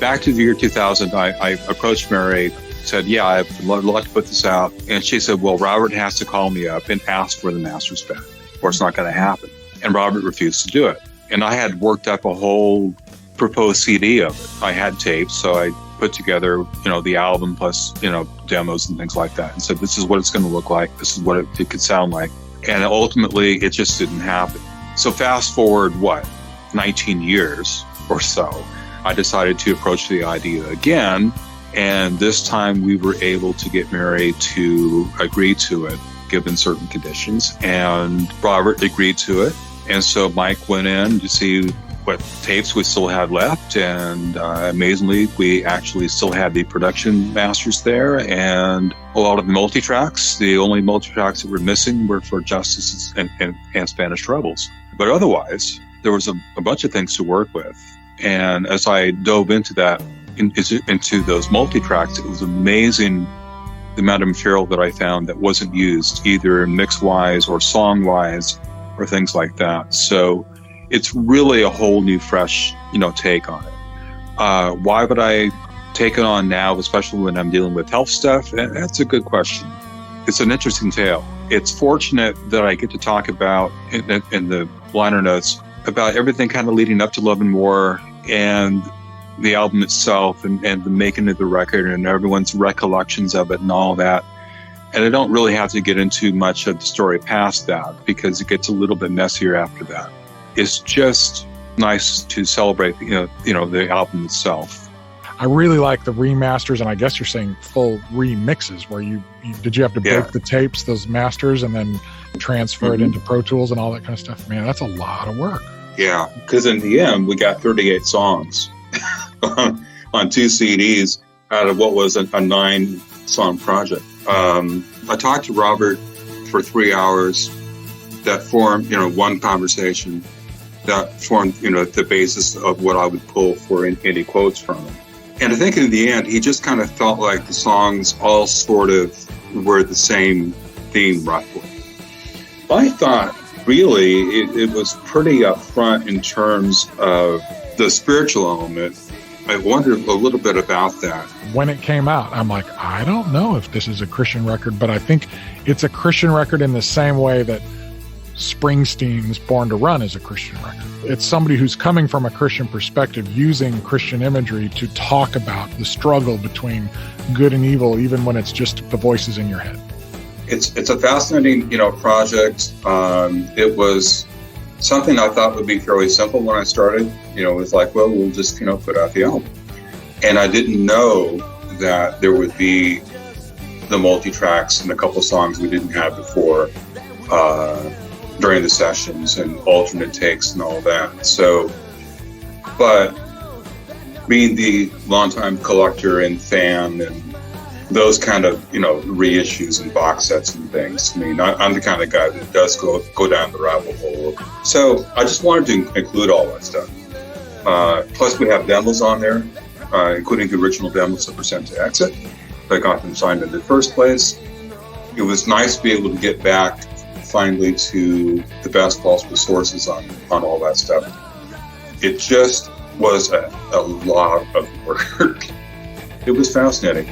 Back to the year 2000, I approached Mary, said, yeah, I'd love to put this out. And she said, well, Robert has to call me up and ask for the master's back, or it's not going to happen. And Robert refused to do it. And I had worked up a whole proposed CD of it. I had tapes, so I put together, the album plus, demos and things like that, and said, this is what it's going to look like. This is what it could sound like. And ultimately, it just didn't happen. So fast forward, 19 years or so, I decided to approach the idea again. And this time we were able to get Mary to agree to it, given certain conditions. And Robert agreed to it. And so Mike went in to see what tapes we still had left. And amazingly, we actually still had the production masters there and a lot of the multi-tracks. The only multi-tracks that were missing were for Justice and Spanish Troubles. But otherwise, there was a bunch of things to work with. And as I dove into that, into those multi-tracks, it was amazing the amount of material that I found that wasn't used, either mix-wise or song-wise or things like that. So it's really a whole new, fresh, take on it. Why would I take it on now, especially when I'm dealing with health stuff? That's a good question. It's an interesting tale. It's fortunate that I get to talk about, in the liner notes, about everything kind of leading up to Love and War and the album itself and the making of the record and everyone's recollections of it and all that. And I don't really have to get into much of the story past that because it gets a little bit messier after that. It's just nice to celebrate, the album itself. I really like the remasters, and I guess you're saying full remixes where did you have to break the tapes, those masters, and then transfer it into Pro Tools and all that kind of stuff? Man, that's a lot of work. Yeah, because in the end, we got 38 songs on 2 CDs out of what was a 9-song project. I talked to Robert for 3 hours that formed, one conversation that formed, the basis of what I would pull for any quotes from him. And I think in the end, he just kind of felt like the songs all sort of were the same theme, roughly. I thought, really, it was pretty upfront in terms of the spiritual element. I wondered a little bit about that. When it came out, I'm like, I don't know if this is a Christian record, but I think it's a Christian record in the same way that Springsteen's Born to Run is a Christian record. It's somebody who's coming from a Christian perspective using Christian imagery to talk about the struggle between good and evil, even when it's just the voices in your head. It's a fascinating, project. It was something I thought would be fairly simple when I started. It was like, well, we'll just, put out the album. And I didn't know that there would be the multi-tracks and a couple songs we didn't have before during the sessions and alternate takes and all that. So, but being the longtime collector and fan and those kind of, reissues and box sets and things. I mean, I'm the kind of guy that does go down the rabbit hole. So I just wanted to include all that stuff. Plus we have demos on there, including the original demos that were sent to Exit. I got them signed in the first place. It was nice to be able to get back finally to the best possible sources on all that stuff. It just was a lot of work. It was fascinating.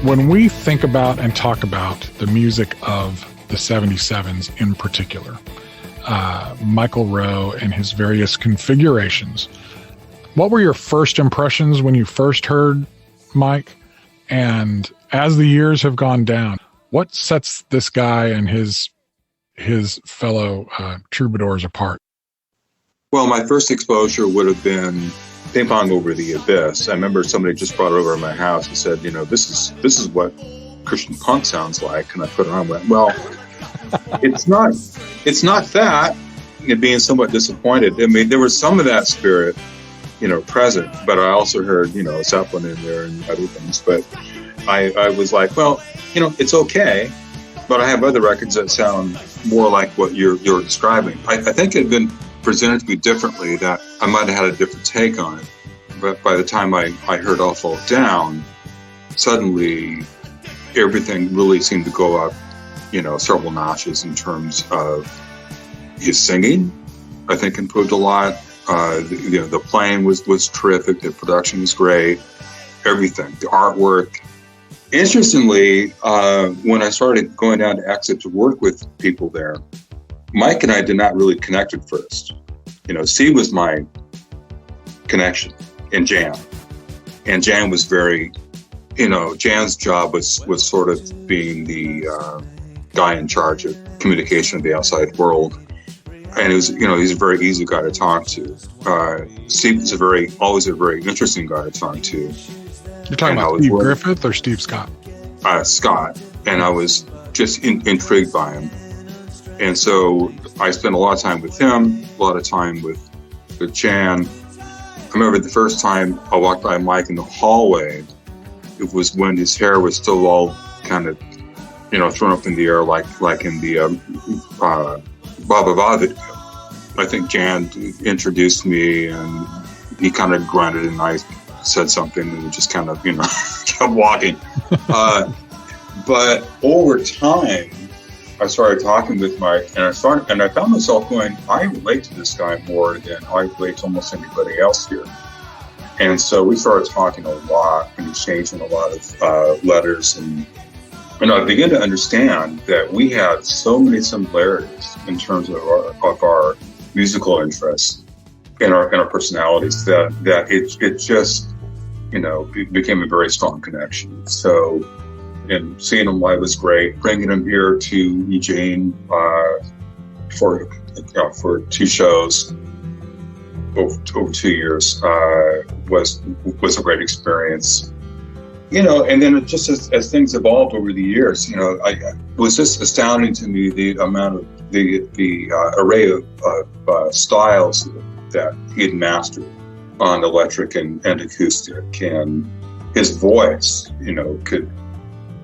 When we think about and talk about the music of the 77s in particular, Michael Rowe and his various configurations, what were your first impressions when you first heard Mike? And as the years have gone down, what sets this guy and his fellow troubadours apart? Well, my first exposure would have been Ping Pong Over the Abyss. I remember somebody just brought it over to my house and said, this is what Christian punk sounds like. And I put it on and went, well, it's not that. Being somewhat disappointed. I mean, there was some of that spirit, present, but I also heard, Zeppelin in there and other things. But I was like, well, it's okay, but I have other records that sound more like what you're describing. I think it had been presented to me differently, that I might have had a different take on it. But by the time I heard All Fall Down, suddenly everything really seemed to go up, several notches in terms of his singing. I think improved a lot. The playing was terrific. The production was great. Everything, the artwork. Interestingly, when I started going down to Exit to work with people there, Mike and I did not really connect at first. C was my connection, and Jan. And Jan was very, Jan's job was sort of being the guy in charge of communication with the outside world. And it was, he's a very easy guy to talk to. Steve was always a very interesting guy to talk to. You're talking about Steve Griffith or Steve Scott? Scott. And I was just intrigued by him. And so I spent a lot of time with him, a lot of time with Jan. I remember the first time I walked by Mike in the hallway, it was when his hair was still all kind of, thrown up in the air like in the Baba Ba video. I think Jan introduced me and he kind of grunted and I said something and just kind of, kept walking. But over time, I started talking with Mike and I found myself going, I relate to this guy more than I relate to almost anybody else here. And so we started talking a lot and exchanging a lot of letters and I began to understand that we had so many similarities in terms of our musical interests and our personalities that it just became a very strong connection. So, and seeing him live was great. Bringing him here to Eugene for 2 shows over 2 years was a great experience. And then just as things evolved over the years, it was just astounding to me the amount of the array of styles that he had mastered on electric and acoustic, and his voice, could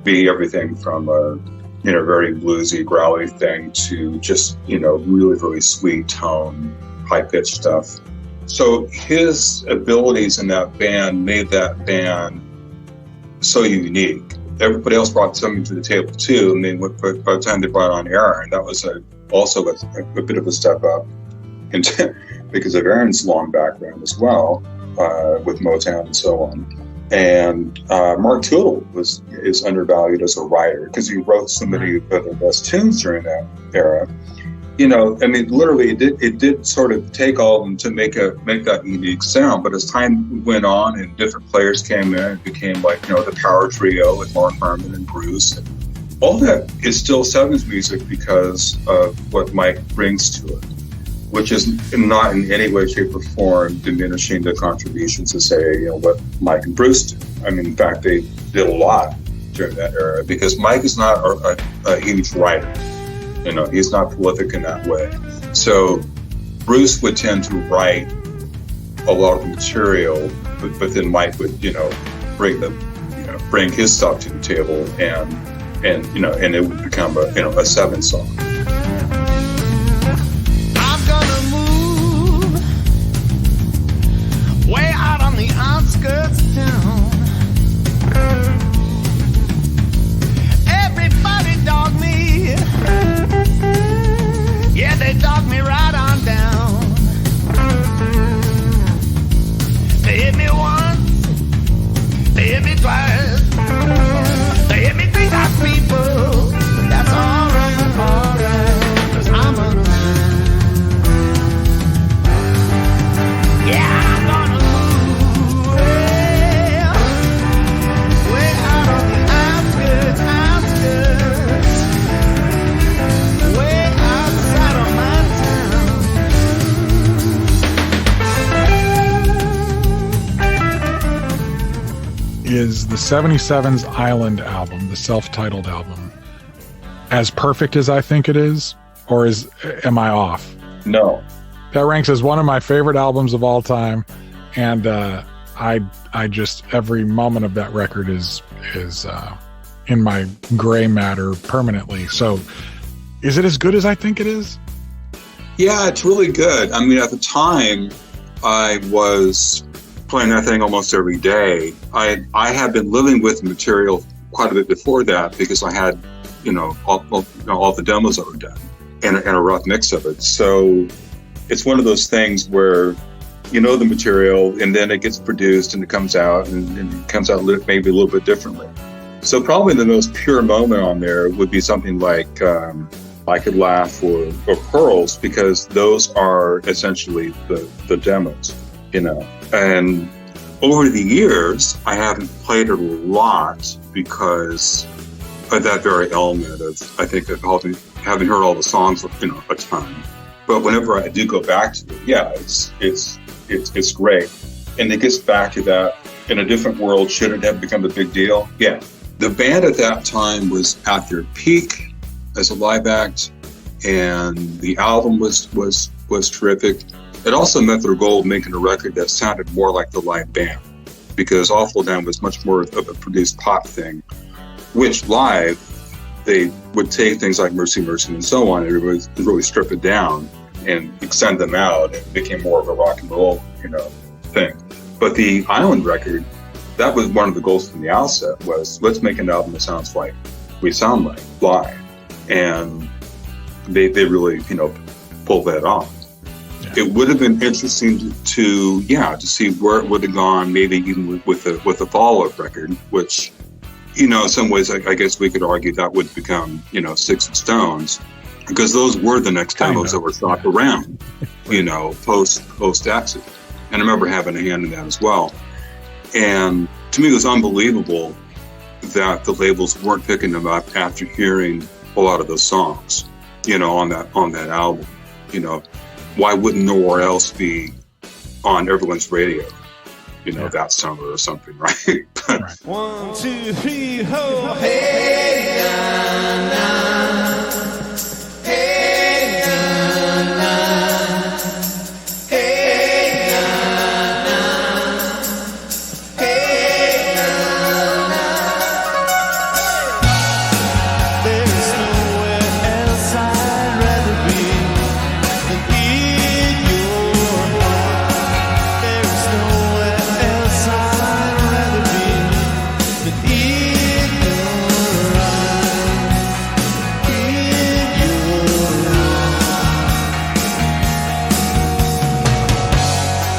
be everything from a very bluesy, growly thing to just really, really sweet tone, high pitched stuff. So his abilities in that band made that band so unique. Everybody else brought something to the table too. I mean, by the time they brought on Aaron, that was also a bit of a step up, because of Aaron's long background as well, with Motown and so on. And Mark Tootle is undervalued as a writer because he wrote so many of the best tunes during that era. Literally, it did sort of take all of them to make that unique sound. But as time went on and different players came in, it became like, the power trio with Mark Harmon and Bruce. And all that is still 70s music because of what Mike brings to it, which is not in any way, shape, or form diminishing the contributions to say, what Mike and Bruce did. In fact, they did a lot during that era because Mike is not a huge writer. He's not prolific in that way. So Bruce would tend to write a lot of the material, but then Mike would, bring his stuff to the table and it would become a 7-song. I'm gonna move way out on the outskirts of town. Everybody dog me. Yeah, they dog me right on down. They hit me once, they hit me twice, they hit me 3 times, people. But that's alright, 'cause I'm gonna move. Yeah, I'm gonna move. Yeah. is the 77's Island album, the self-titled album, as perfect as I think it is, or am I off? No. That ranks as one of my favorite albums of all time, and I just, every moment of that record is in my gray matter permanently. So, is it as good as I think it is? Yeah, it's really good. I mean, at the time, I was playing that thing almost every day. I had been living with the material quite a bit before that because I had, all the demos that were done and a rough mix of it. So it's one of those things where you know the material and then it gets produced and it comes out and it comes out maybe a little bit differently. So probably the most pure moment on there would be something like I Could Laugh or Pearls, because those are essentially the demos, And over the years, I haven't played it a lot because of that very element of, I think, of having heard all the songs, a ton. But whenever I do go back to it, yeah, it's great. And it gets back to that, in a different world, should it have become a big deal? Yeah. The band at that time was at their peak as a live act, and the album was terrific. It also met their goal of making a record that sounded more like the live band, because Awful Down was much more of a produced pop thing, which live, they would take things like Mercy, Mercy, and so on, and really strip it down and extend them out, and it became more of a rock and roll, thing. But the Island record, that was one of the goals from the outset, was let's make an album that sounds like we sound like live. And they really, pulled that off. Yeah. It would have been interesting to see where it would have gone, maybe even with a follow-up record, which, in some ways, I guess we could argue that would become, Sticks and Stones, because those were the next demos that were shopped around, post exit. And I remember having a hand in that as well. And to me, it was unbelievable that the labels weren't picking them up after hearing a lot of those songs, on that album. Why wouldn't Nowhere Else be on everyone's radio, that summer or something, right? Right. 1, 2, 3, ho, hey, na, na. Hey, na, na. Hey, na, na. Hey, na, na. There's nowhere else I'd rather be than in your heart. There's nowhere else I'd rather be than in your eyes. In your eyes.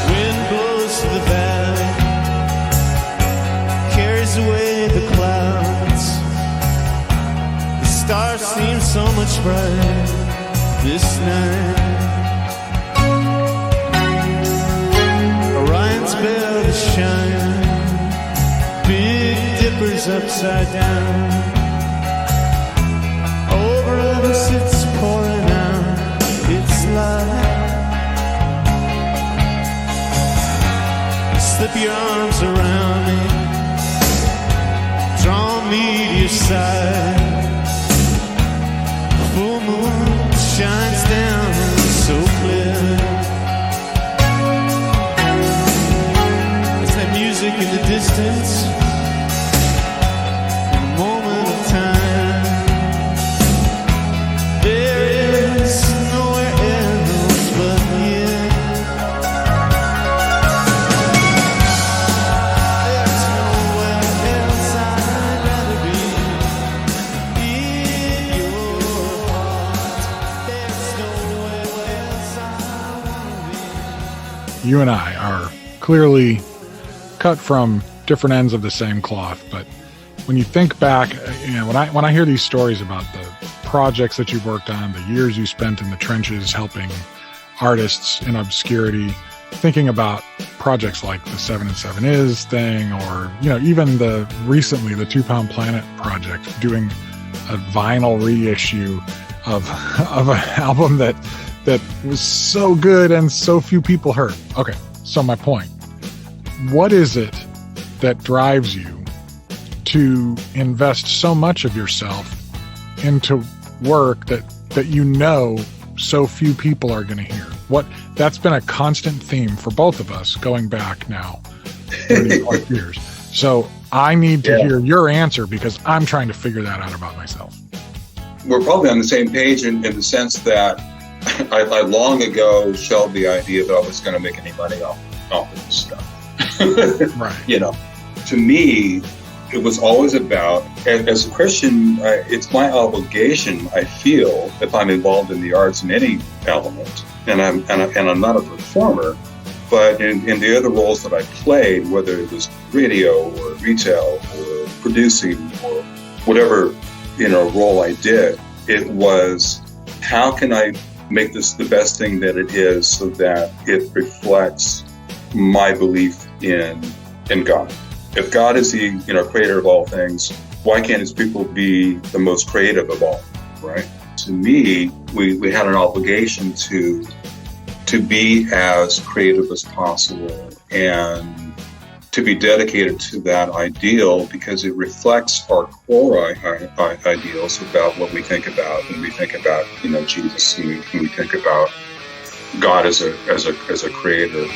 Wind blows through the valley, carries away the clouds. The stars seem so much brighter this night. Orion's belt is shining, Big Dipper's upside down. Over us it's pouring out its light. Slip your arms around me, draw me to your side. Full moon shines down so clear. There's that music in the distance, in a moment of time. There is nowhere else but here. There's nowhere else I'd rather be in your heart. There's nowhere else I wanna be. You and I are clearly cut from different ends of the same cloth, but when you think back, when I hear these stories about the projects that you've worked on, the years you spent in the trenches helping artists in obscurity, thinking about projects like the 7 and 7 Is thing, or even recently the 2 Pound Planet project, doing a vinyl reissue of an album that was so good and so few people heard. Okay, so my point, what is it that drives you to invest so much of yourself into work that you know so few people are going to hear. That's been a constant theme for both of us going back now 30+ years. So I need to hear your answer because I'm trying to figure that out about myself. We're probably on the same page in the sense that I long ago shelved the idea that I was going to make any money off of this stuff. Right. You know, to me, it was always about, as a Christian, it's my obligation, I feel, if I'm involved in the arts in any element, and I'm not a performer, but in the other roles that I played, whether it was radio or retail or producing or whatever, role I did, it was, how can I make this the best thing that it is so that it reflects my belief in God? If God is the creator of all things, why can't his people be the most creative of all, right? To me, we had an obligation to be as creative as possible and to be dedicated to that ideal because it reflects our core ideals about what we think about when we think about Jesus, and when we think about God as a creator.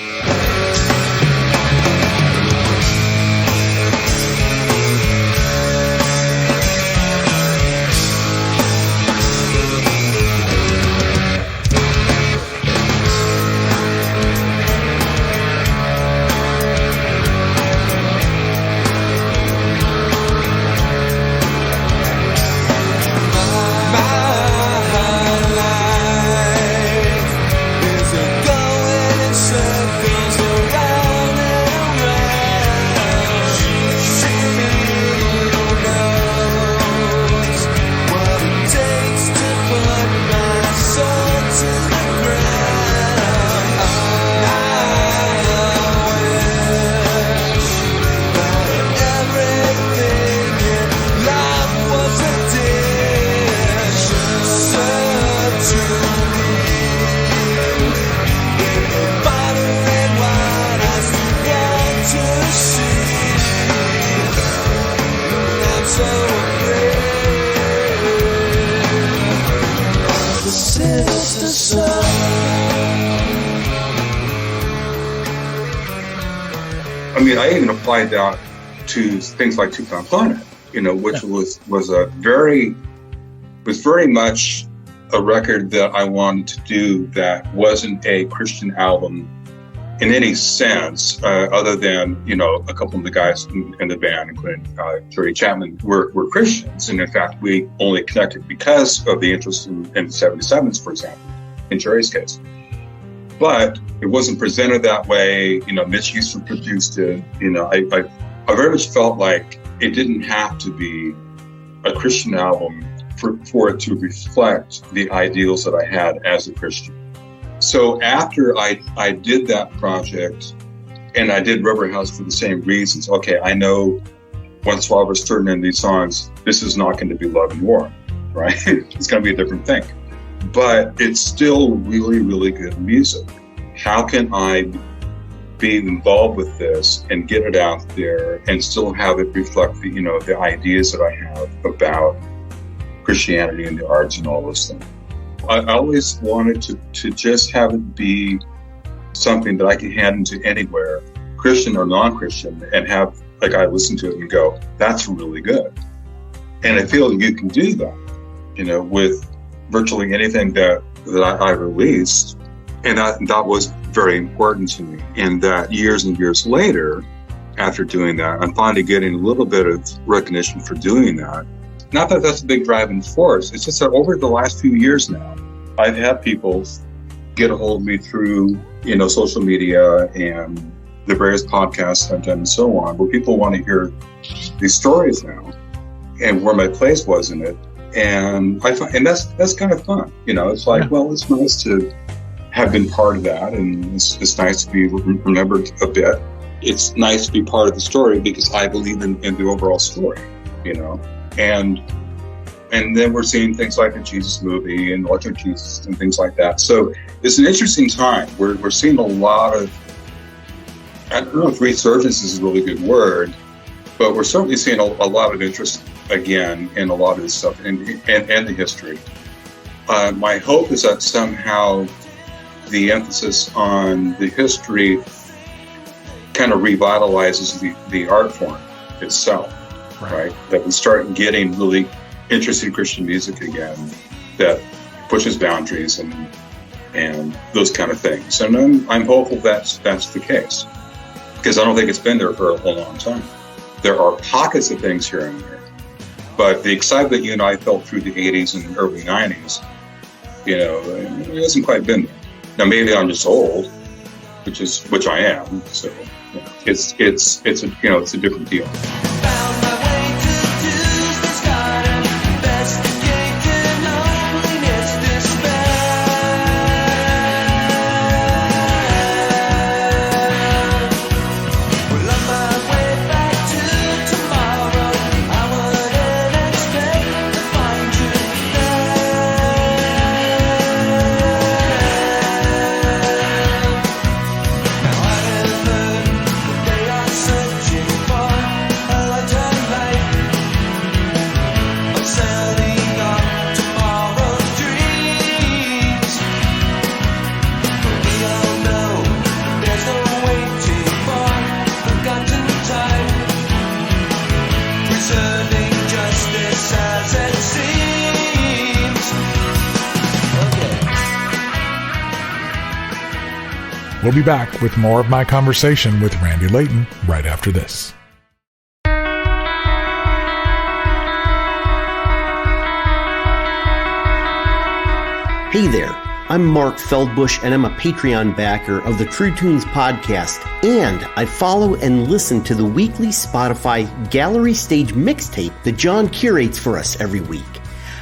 I mean, I even applied that to things like Two Pound Planet, which was very much a record that I wanted to do that wasn't a Christian album in any sense, other than, a couple of the guys in the band, including Jerry Chapman, were Christians. And in fact, we only connected because of the interest in 77s, for example, in Jerry's case. But it wasn't presented that way. Mitch Houston produced it. I very much felt like it didn't have to be a Christian album for it to reflect the ideals that I had as a Christian. So after I did that project, and I did Rubber House for the same reasons. Okay, I know once I was turning in these songs, this is not going to be Love and War, right? It's going to be a different thing. But it's still really, really good music. How can I be involved with this and get it out there and still have it reflect the ideas that I have about Christianity and the arts and all those things? I always wanted to just have it be something that I can hand into anywhere, Christian or non-Christian, and have a guy listen to it and go, that's really good. And I feel you can do that, with virtually anything that I released. And that was very important to me. And that years and years later, after doing that, I'm finally getting a little bit of recognition for doing that. Not that that's a big driving force. It's just that over the last few years now, I've had people get a hold of me through, social media and the various podcasts I've done and so on, where people want to hear these stories now and where my place was in it. And that's kind of fun. It's like, well, it's nice to have been part of that, and it's nice to be remembered a bit. It's nice to be part of the story because I believe in the overall story, and then we're seeing things like the Jesus movie and Electric Jesus and things like that. So it's an interesting time. We're seeing a lot of, I don't know if resurgence is a really good word, But we're certainly seeing a lot of interest again in a lot of this stuff and the history. My hope is that somehow the emphasis on the history kind of revitalizes the art form itself, right? That we start getting really interesting Christian music again that pushes boundaries and those kind of things. And I'm hopeful that's the case, because I don't think it's been there for a long time. There are pockets of things here and there, but the excitement you and I felt through the 80s and early 90s, it hasn't quite been there. Now maybe I'm just old, which I am. So it's a different deal. We'll be back with more of my conversation with Randy Layton right after this. Hey there, I'm Mark Feldbush, and I'm a Patreon backer of the True Tunes podcast, and I follow and listen to the weekly Spotify Gallery Stage mixtape that John curates for us every week.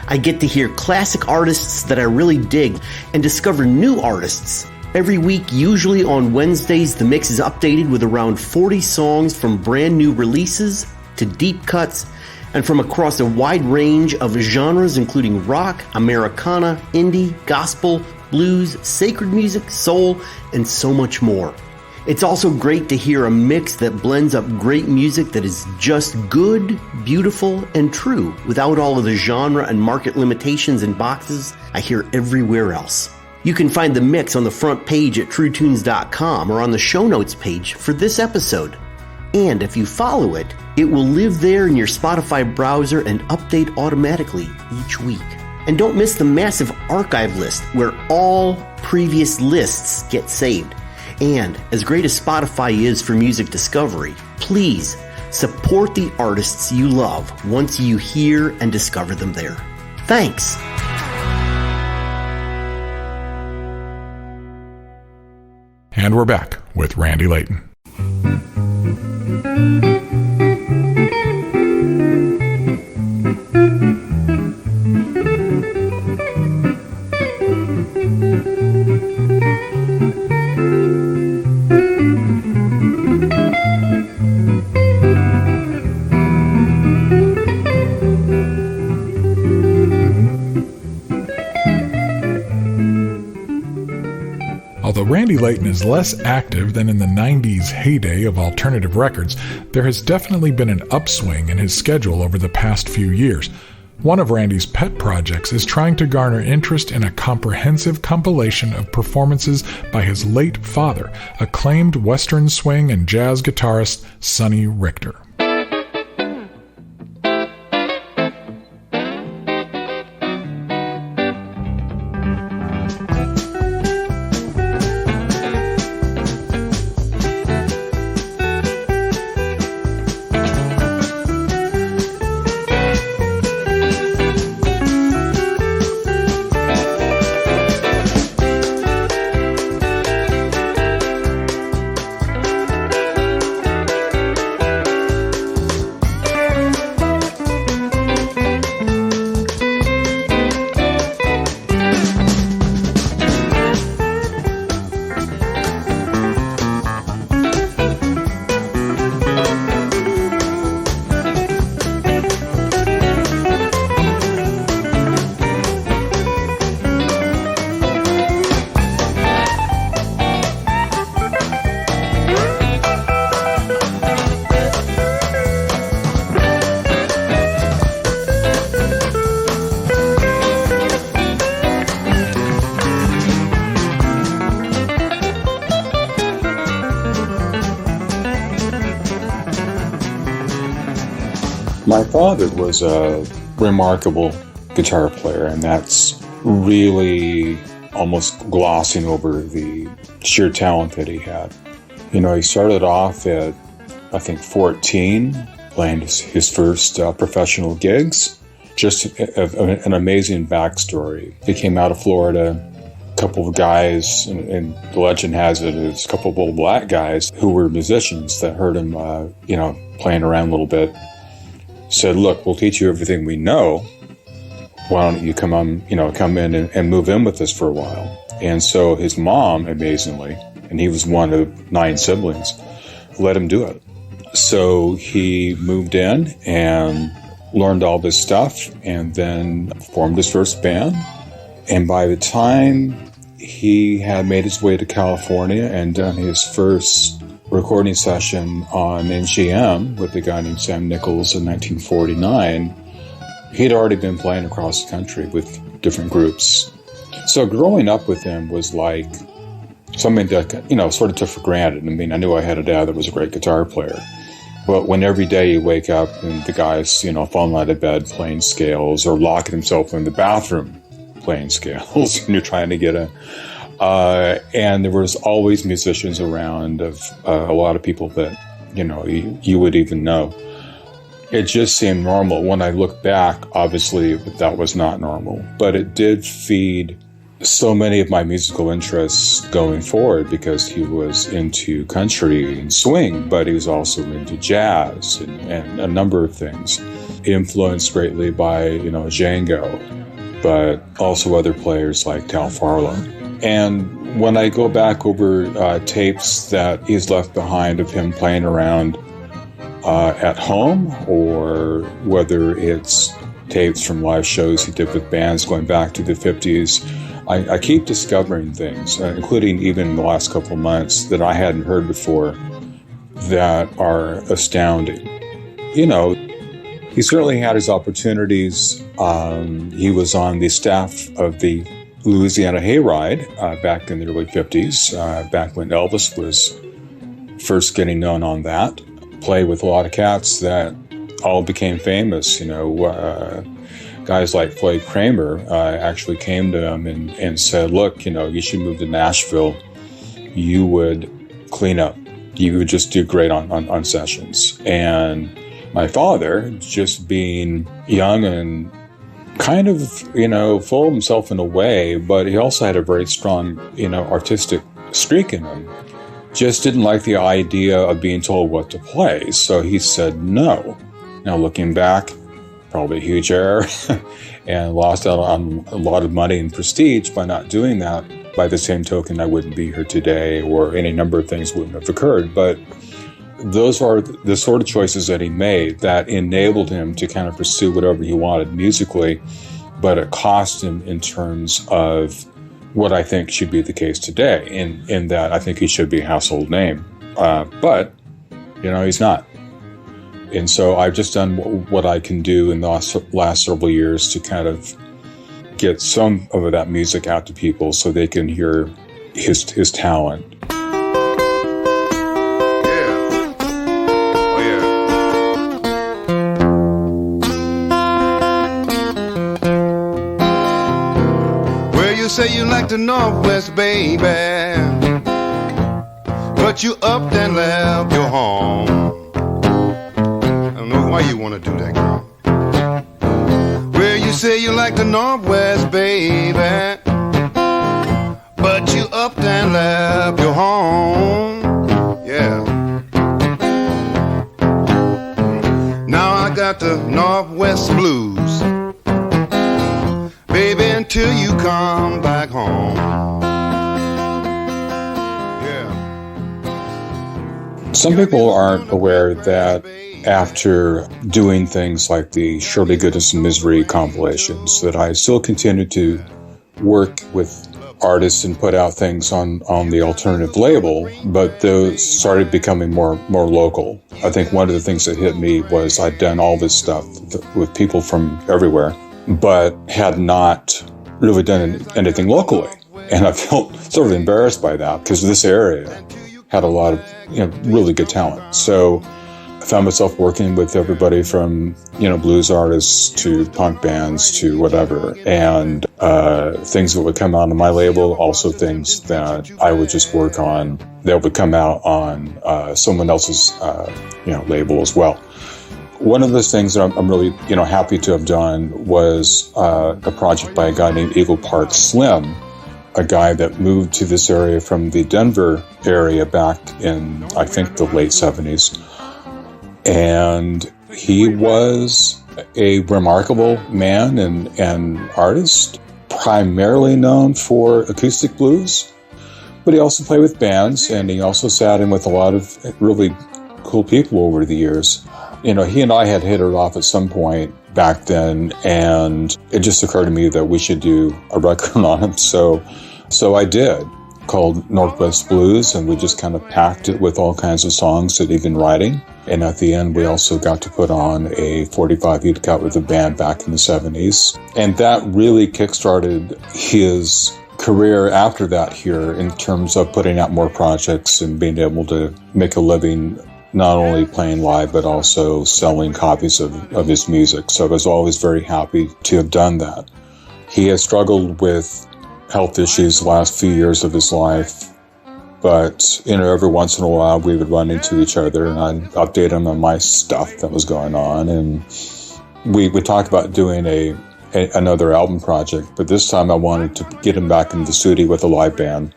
I get to hear classic artists that I really dig and discover new artists. Every week, usually on Wednesdays, the mix is updated with around 40 songs from brand new releases to deep cuts and from across a wide range of genres including rock, Americana, indie, gospel, blues, sacred music, soul, and so much more. It's also great to hear a mix that blends up great music that is just good, beautiful, and true without all of the genre and market limitations and boxes I hear everywhere else. You can find the mix on the front page at truetunes.com or on the show notes page for this episode. And if you follow it, it will live there in your Spotify browser and update automatically each week. And don't miss the massive archive list where all previous lists get saved. And as great as Spotify is for music discovery, please support the artists you love once you hear and discover them there. Thanks. And we're back with Randy Layton. Although Randy Layton is less active than in the 90s heyday of alternative records, there has definitely been an upswing in his schedule over the past few years. One of Randy's pet projects is trying to garner interest in a comprehensive compilation of performances by his late father, acclaimed Western swing and jazz guitarist Sonny Richter. My father was a remarkable guitar player, and that's really almost glossing over the sheer talent that he had. You know, he started off at, I think, 14, playing his first professional gigs. Just an amazing backstory. He came out of Florida, a couple of guys, and the legend has it, it's a couple of old black guys who were musicians that heard him, playing around a little bit. Said, look, we'll teach you everything we know. Why don't you come in and move in with us for a while? And so his mom, amazingly, and he was one of 9 siblings, let him do it. So he moved in and learned all this stuff and then formed his first band. And by the time he had made his way to California and done his first recording session on MGM with a guy named Sam Nichols in 1949, he'd already been playing across the country with different groups. So growing up with him was like something that, sort of took for granted. I mean, I knew I had a dad that was a great guitar player. But when every day you wake up and the guy's, falling out of bed playing scales or locking himself in the bathroom playing scales and you're trying to get and there was always musicians around of a lot of people that, you would even know. It just seemed normal. When I look back, obviously that was not normal, but it did feed so many of my musical interests going forward because he was into country and swing, but he was also into jazz and a number of things. Influenced greatly by, Django, but also other players like Tal Farlow. And when I go back over tapes that he's left behind of him playing around at home, or whether it's tapes from live shows he did with bands going back to the 50s, I keep discovering things, including even in the last couple of months, that I hadn't heard before that are astounding. He certainly had his opportunities. He was on the staff of the Louisiana Hayride back in the early 50s, back when Elvis was first getting known on that. Played with a lot of cats that all became famous, guys like Floyd Kramer actually came to him and said, look, you should move to Nashville. You would clean up. You would just do great on sessions. And my father, just being young and kind of, full of himself in a way, but he also had a very strong, artistic streak in him. Just didn't like the idea of being told what to play. So he said no. Now looking back, probably a huge error and lost out on a lot of money and prestige by not doing that. By the same token, I wouldn't be here today, or any number of things wouldn't have occurred. But those are the sort of choices that he made that enabled him to kind of pursue whatever he wanted musically, but it cost him in terms of what I think should be the case today, in that I think he should be a household name. But, he's not. And so I've just done what I can do in the last several years to kind of get some of that music out to people so they can hear his talent. You say you like the Northwest, baby, but you up and left your home. I don't know why you want to do that, girl. Well, you say you like the Northwest, baby, but you up and left your home. Yeah. Now I got the Northwest blues, baby, until you come back home. Yeah. Some people aren't aware that after doing things like the Surely Goodness and Misery compilations, that I still continue to work with artists and put out things on the alternative label, but those started becoming more local. I think one of the things that hit me was I'd done all this stuff with people from everywhere, but had not really done anything locally. And I felt sort of embarrassed by that because this area had a lot of really good talent. So found myself working with everybody from, blues artists to punk bands to whatever. And things that would come out on my label, also things that I would just work on that would come out on someone else's, label as well. One of those things that I'm really, happy to have done was a project by a guy named Eagle Park Slim, a guy that moved to this area from the Denver area back in, I think, the late 70s. And he was a remarkable man and artist, primarily known for acoustic blues, but he also played with bands, and he also sat in with a lot of really cool people over the years. He and I had hit it off at some point back then, and it just occurred to me that we should do a record on him. So I did, called Northwest Blues, and we just kind of packed it with all kinds of songs that he'd been writing. And at the end, we also got to put on a 45 he'd cut with the band back in the 70s. And that really kickstarted his career after that here in terms of putting out more projects and being able to make a living not only playing live, but also selling copies of his music. So I was always very happy to have done that. He has struggled with health issues the last few years of his life, but, every once in a while we would run into each other and I'd update him on my stuff that was going on. And we talked about doing another album project, but this time I wanted to get him back into the studio with a live band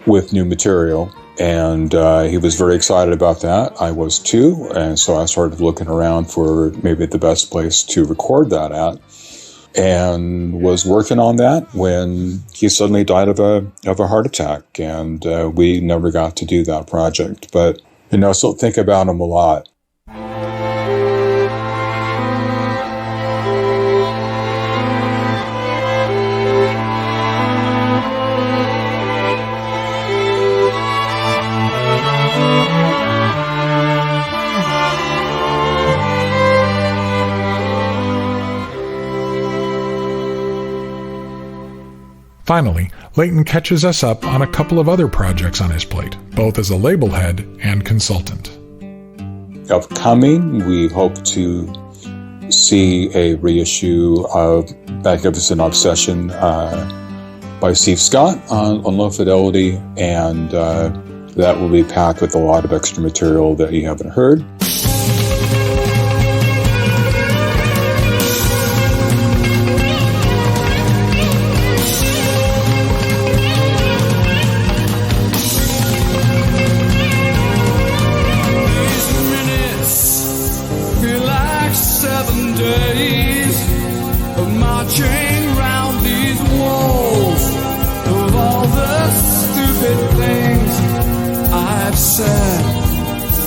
with new material. And he was very excited about that. I was too. And so I started looking around for maybe the best place to record that at, and was working on that when he suddenly died of a heart attack. And we never got to do that project. But, I still think about him a lot. Finally, Layton catches us up on a couple of other projects on his plate, both as a label head and consultant. Upcoming, we hope to see a reissue of Magnificent Obsession by Steve Scott on Low Fidelity, and that will be packed with a lot of extra material that you haven't heard.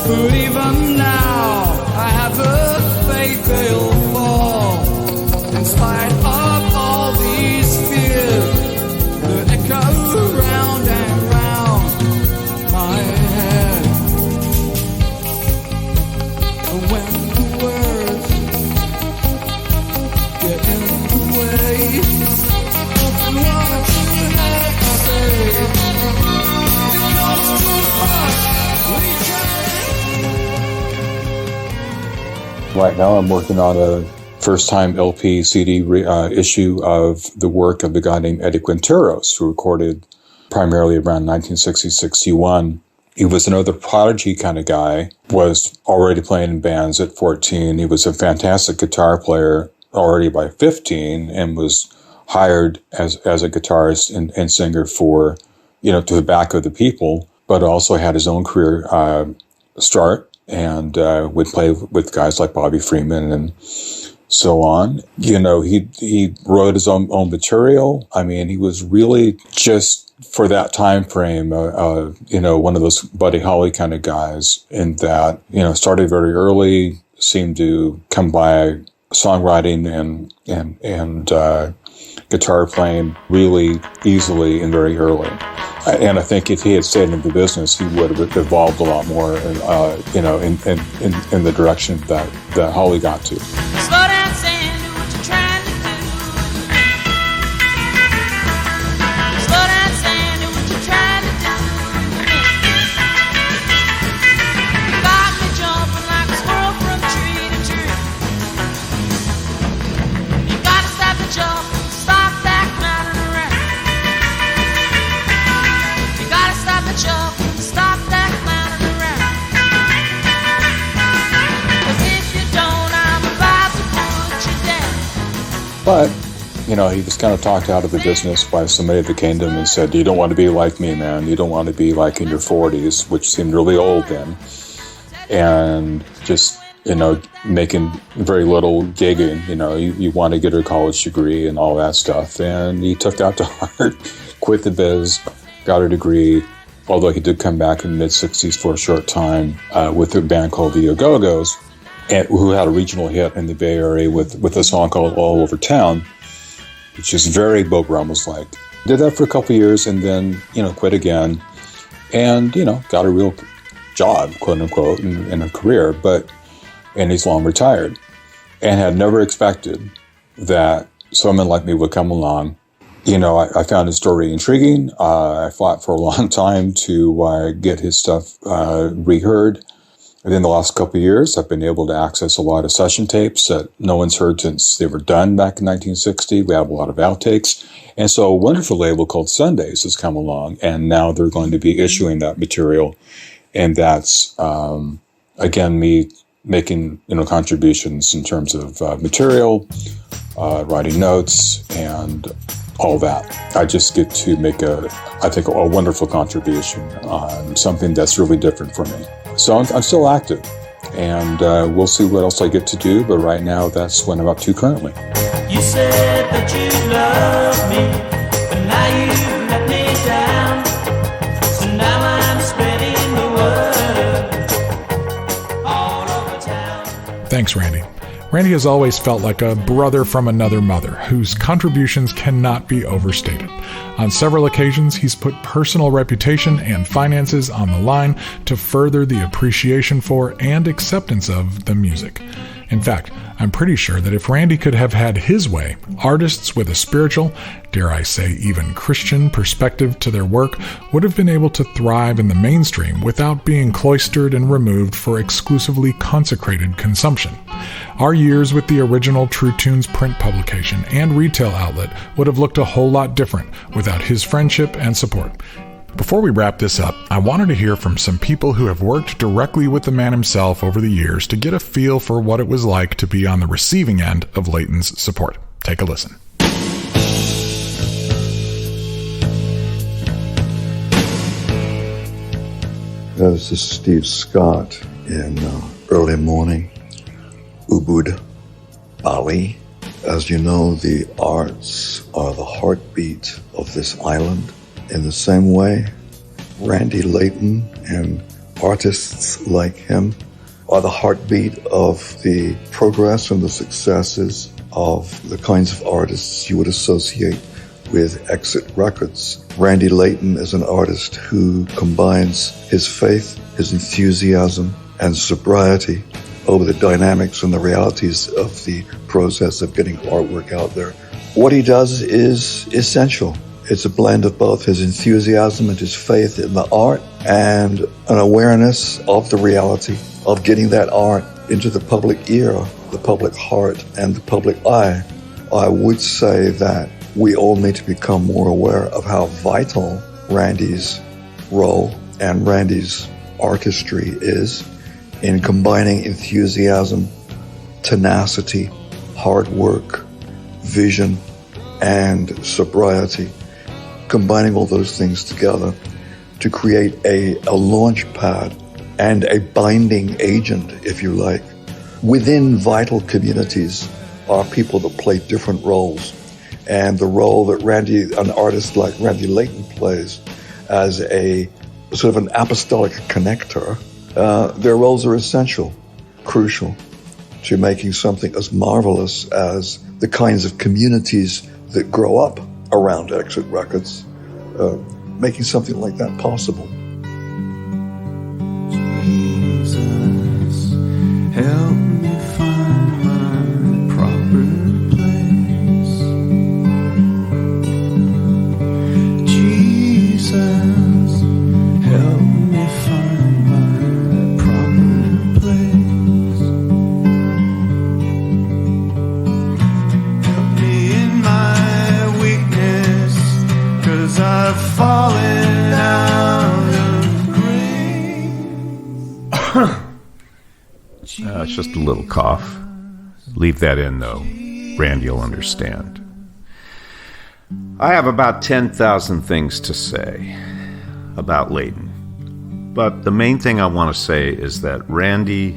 But even now, I have the faith they'll fall. In spite of all these fears that echo round and round my head. And when the words get in the way, what should I say? It costs too much. Right now I'm working on a first-time LP CD issue of the work of a guy named Eddie Quinteros, who recorded primarily around 1960-61. He was another prodigy kind of guy, was already playing in bands at 14. He was a fantastic guitar player already by 15 and was hired as a guitarist and singer for, to the back of the people, but also had his own career start. And would play with guys like Bobby Freeman and so on. He wrote his own material. I mean, he was really just for that time frame, one of those Buddy Holly kind of guys in that, started very early, seemed to come by songwriting and guitar playing really easily and very early. And I think if he had stayed in the business, he would have evolved a lot more, in the direction that Holly got to. Slow down, Sandy, what you trying to do? Slow down, Sandy, what you trying to do? You got me jumping like a squirrel. But, you know, he was kind of talked out of the business by somebody that came to him and said, you don't want to be like me, man. You don't want to be like in your 40s, which seemed really old then. And just, you know, making very little gigging. You know, you want to get a college degree and all that stuff. And he took that to heart, quit the biz, got a degree, although he did come back in the mid-60s for a short time with a band called the Go-Go's, who had a regional hit in the Bay Area with a song called All Over Town, which is very Bo Brummels-like. Did that for a couple of years and then, you know, quit again and, you know, got a real job, quote unquote, in a career, and he's long retired and had never expected that someone like me would come along. You know, I found his story intriguing. I fought for a long time to get his stuff reheard. And in the last couple of years, I've been able to access a lot of session tapes that no one's heard since they were done back in 1960. We have a lot of outtakes. And so a wonderful label called Sundays has come along, and now they're going to be issuing that material. And that's, again, me making, you know, contributions in terms of material, writing notes, and all that. I just get to make I think, a wonderful contribution on something that's really different for me. So I'm still active, and we'll see what else I get to do, but right now that's what I'm up to currently. You said that you love me, but now you let me down. So now I'm spreading the word all over town. Thanks, Randy. Randy has always felt like a brother from another mother, whose contributions cannot be overstated. On several occasions, he's put personal reputation and finances on the line to further the appreciation for and acceptance of the music. In fact, I'm pretty sure that if Randy could have had his way, artists with a spiritual, dare I say even Christian perspective to their work would have been able to thrive in the mainstream without being cloistered and removed for exclusively consecrated consumption. Our years with the original True Tunes print publication and retail outlet would have looked a whole lot different without his friendship and support. Before we wrap this up, I wanted to hear from some people who have worked directly with the man himself over the years to get a feel for what it was like to be on the receiving end of Layton's support. Take a listen. This is Steve Scott in early morning, Ubud, Bali. As you know, the arts are the heartbeat of this island. In the same way, Randy Layton and artists like him are the heartbeat of the progress and the successes of the kinds of artists you would associate with Exit Records. Randy Layton is an artist who combines his faith, his enthusiasm, and sobriety over the dynamics and the realities of the process of getting artwork out there. What he does is essential. It's a blend of both his enthusiasm and his faith in the art and an awareness of the reality of getting that art into the public ear, the public heart, and the public eye. I would say that we all need to become more aware of how vital Randy's role and Randy's artistry is in combining enthusiasm, tenacity, hard work, vision, and sobriety. Combining all those things together to create a launch pad and a binding agent, if you like. Within vital communities are people that play different roles. And the role that an artist like Randy Layton plays as a sort of an apostolic connector, their roles are essential, crucial to making something as marvelous as the kinds of communities that grow up around Exit Records, making something like that possible. Jesus, help me find my proper place. Jesus, help me find my proper place. Help me in my weakness, 'cause I've fallen out of grace. It's just a little cough. Leave that in, though. Randy will understand. I have about 10,000 things to say about Layton. But the main thing I want to say is that Randy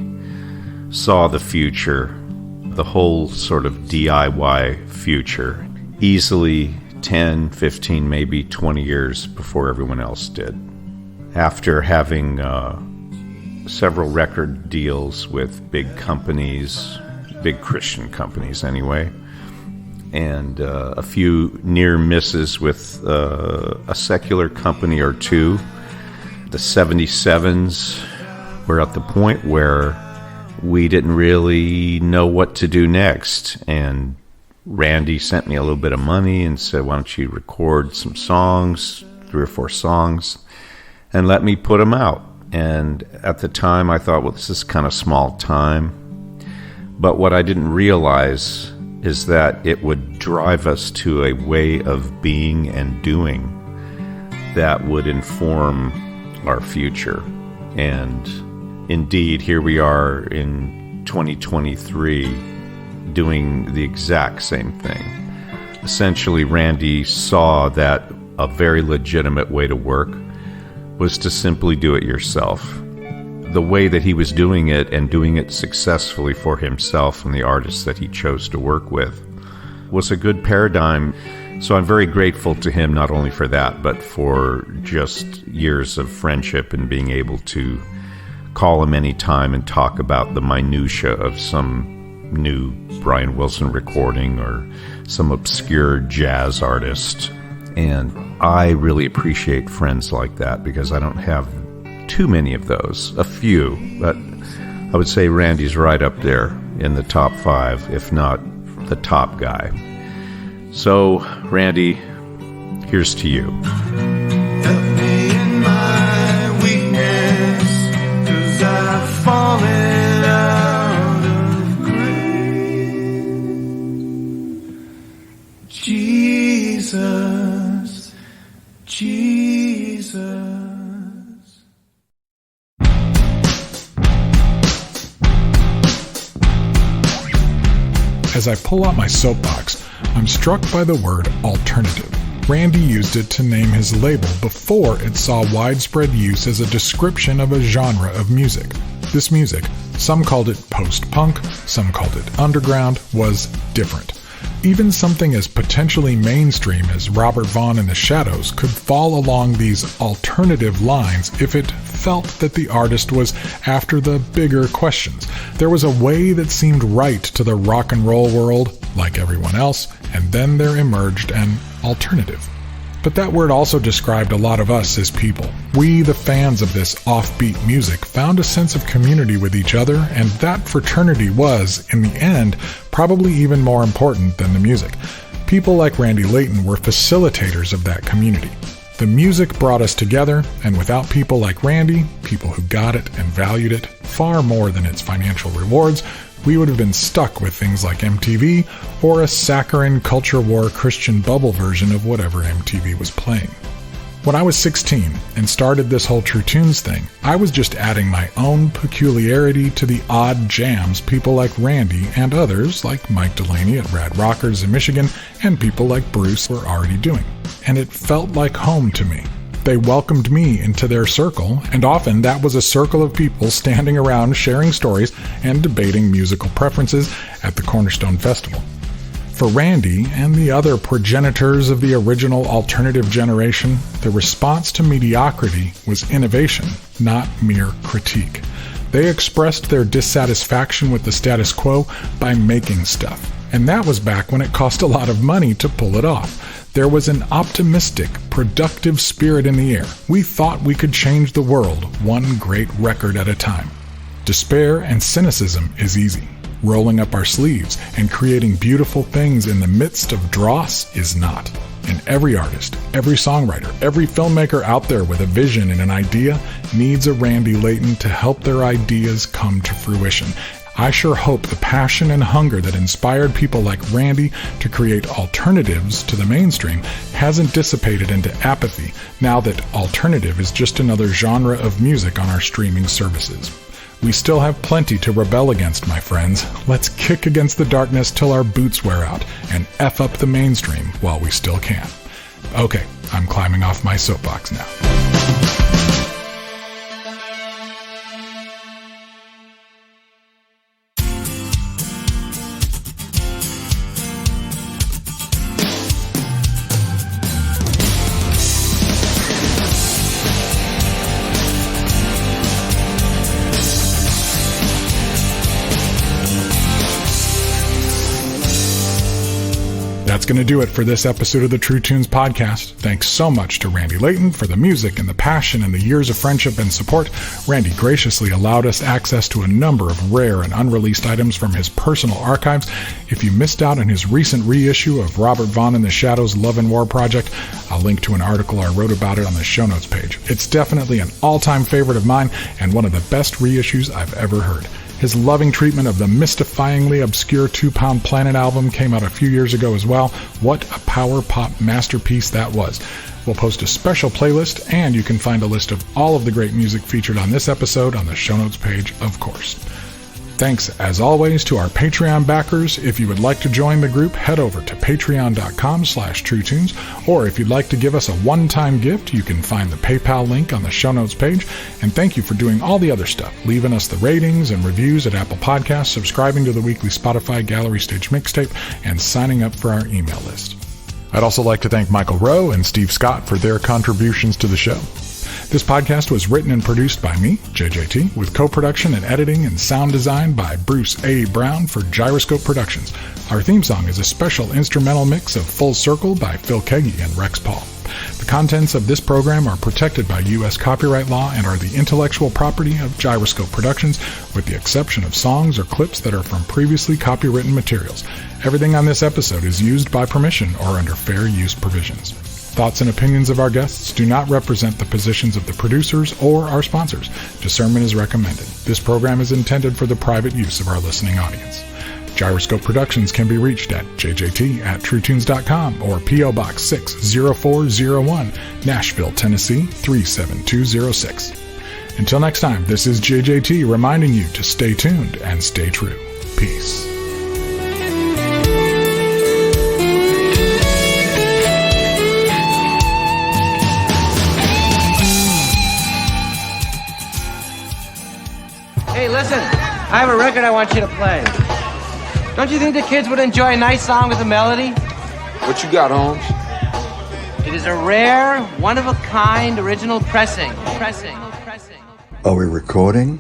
saw the future, the whole sort of DIY future, easily 10, 15, maybe 20 years before everyone else did. After having several record deals with big companies, big Christian companies anyway, and a few near misses with a secular company or two, the 77s were at the point where we didn't really know what to do next. And Randy sent me a little bit of money and said, why don't you record some songs, 3 or 4 songs, and let me put them out. And at the time I thought, well, this is kind of small time. But what I didn't realize is that it would drive us to a way of being and doing that would inform our future. And indeed, here we are in 2023 doing the exact same thing. Essentially, Randy saw that a very legitimate way to work was to simply do it yourself. The way that he was doing it and doing it successfully for himself and the artists that he chose to work with was a good paradigm. So I'm very grateful to him, not only for that, but for just years of friendship and being able to call him anytime and talk about the minutia of some new Brian Wilson recording or some obscure jazz artist. And I really appreciate friends like that because I don't have too many of those. A few, but I would say Randy's right up there in the top 5, if not the top guy. So, Randy, here's to you. Help me in my weakness, 'cause I've fallen out of grace. Jesus, Jesus. As I pull out my soapbox, I'm struck by the word alternative. Randy used it to name his label before it saw widespread use as a description of a genre of music. This music, some called it post-punk, some called it underground, was different. Even something as potentially mainstream as Robert Vaughn and the Shadows could fall along these alternative lines if it felt that the artist was after the bigger questions. There was a way that seemed right to the rock and roll world, like everyone else, and then there emerged an alternative. But that word also described a lot of us as people. We, the fans of this offbeat music, found a sense of community with each other, and that fraternity was, in the end, probably even more important than the music. People like Randy Layton were facilitators of that community. The music brought us together, and without people like Randy, people who got it and valued it far more than its financial rewards, we would have been stuck with things like MTV or a saccharine culture war Christian bubble version of whatever MTV was playing. When I was 16 and started this whole True Tunes thing, I was just adding my own peculiarity to the odd jams people like Randy and others like Mike Delaney at Rad Rockers in Michigan and people like Bruce were already doing. And it felt like home to me. They welcomed me into their circle, and often that was a circle of people standing around sharing stories and debating musical preferences at the Cornerstone Festival. For Randy and the other progenitors of the original alternative generation, the response to mediocrity was innovation, not mere critique. They expressed their dissatisfaction with the status quo by making stuff, and that was back when it cost a lot of money to pull it off. There was an optimistic, productive spirit in the air. We thought we could change the world, one great record at a time. Despair and cynicism is easy. Rolling up our sleeves and creating beautiful things in the midst of dross is not. And every artist, every songwriter, every filmmaker out there with a vision and an idea needs a Randy Layton to help their ideas come to fruition. I sure hope the passion and hunger that inspired people like Randy to create alternatives to the mainstream hasn't dissipated into apathy now that alternative is just another genre of music on our streaming services. We still have plenty to rebel against, my friends. Let's kick against the darkness till our boots wear out and F up the mainstream while we still can. Okay, I'm climbing off my soapbox now. That's going to do it for this episode of the True Tunes podcast. Thanks so much to Randy Layton for the music and the passion and the years of friendship and support. Randy graciously allowed us access to a number of rare and unreleased items from his personal archives. If you missed out on his recent reissue of Robert Vaughn and the Shadows' Love and War project, I'll link to an article I wrote about it on the show notes page. It's definitely an all-time favorite of mine and one of the best reissues I've ever heard. His loving treatment of the mystifyingly obscure 2 Pound Planet album came out a few years ago as well. What a power pop masterpiece that was. We'll post a special playlist, and you can find a list of all of the great music featured on this episode on the show notes page, of course. Thanks, as always, to our Patreon backers. If you would like to join the group, head over to patreon.com/TrueTunes, or if you'd like to give us a one-time gift, you can find the PayPal link on the show notes page. And thank you for doing all the other stuff, leaving us the ratings and reviews at Apple Podcasts, subscribing to the weekly Spotify Gallery Stage mixtape, and signing up for our email list. I'd also like to thank Michael Rowe and Steve Scott for their contributions to the show. This podcast was written and produced by me, JJT, with co-production and editing and sound design by Bruce A. Brown for Gyroscope Productions. Our theme song is a special instrumental mix of Full Circle by Phil Keggy and Rex Paul. The contents of this program are protected by U.S. copyright law and are the intellectual property of Gyroscope Productions, with the exception of songs or clips that are from previously copywritten materials. Everything on this episode is used by permission or under fair use provisions. Thoughts and opinions of our guests do not represent the positions of the producers or our sponsors. Discernment is recommended. This program is intended for the private use of our listening audience. Gyroscope Productions can be reached at jjt@truetunes.com or P.O. Box 60401, Nashville, Tennessee 37206. Until next time, this is JJT reminding you to stay tuned and stay true. Peace. Hey, listen, I have a record I want you to play. Don't you think the kids would enjoy a nice song with a melody? What you got, Holmes? It is a rare, one-of-a-kind original pressing. Are we recording?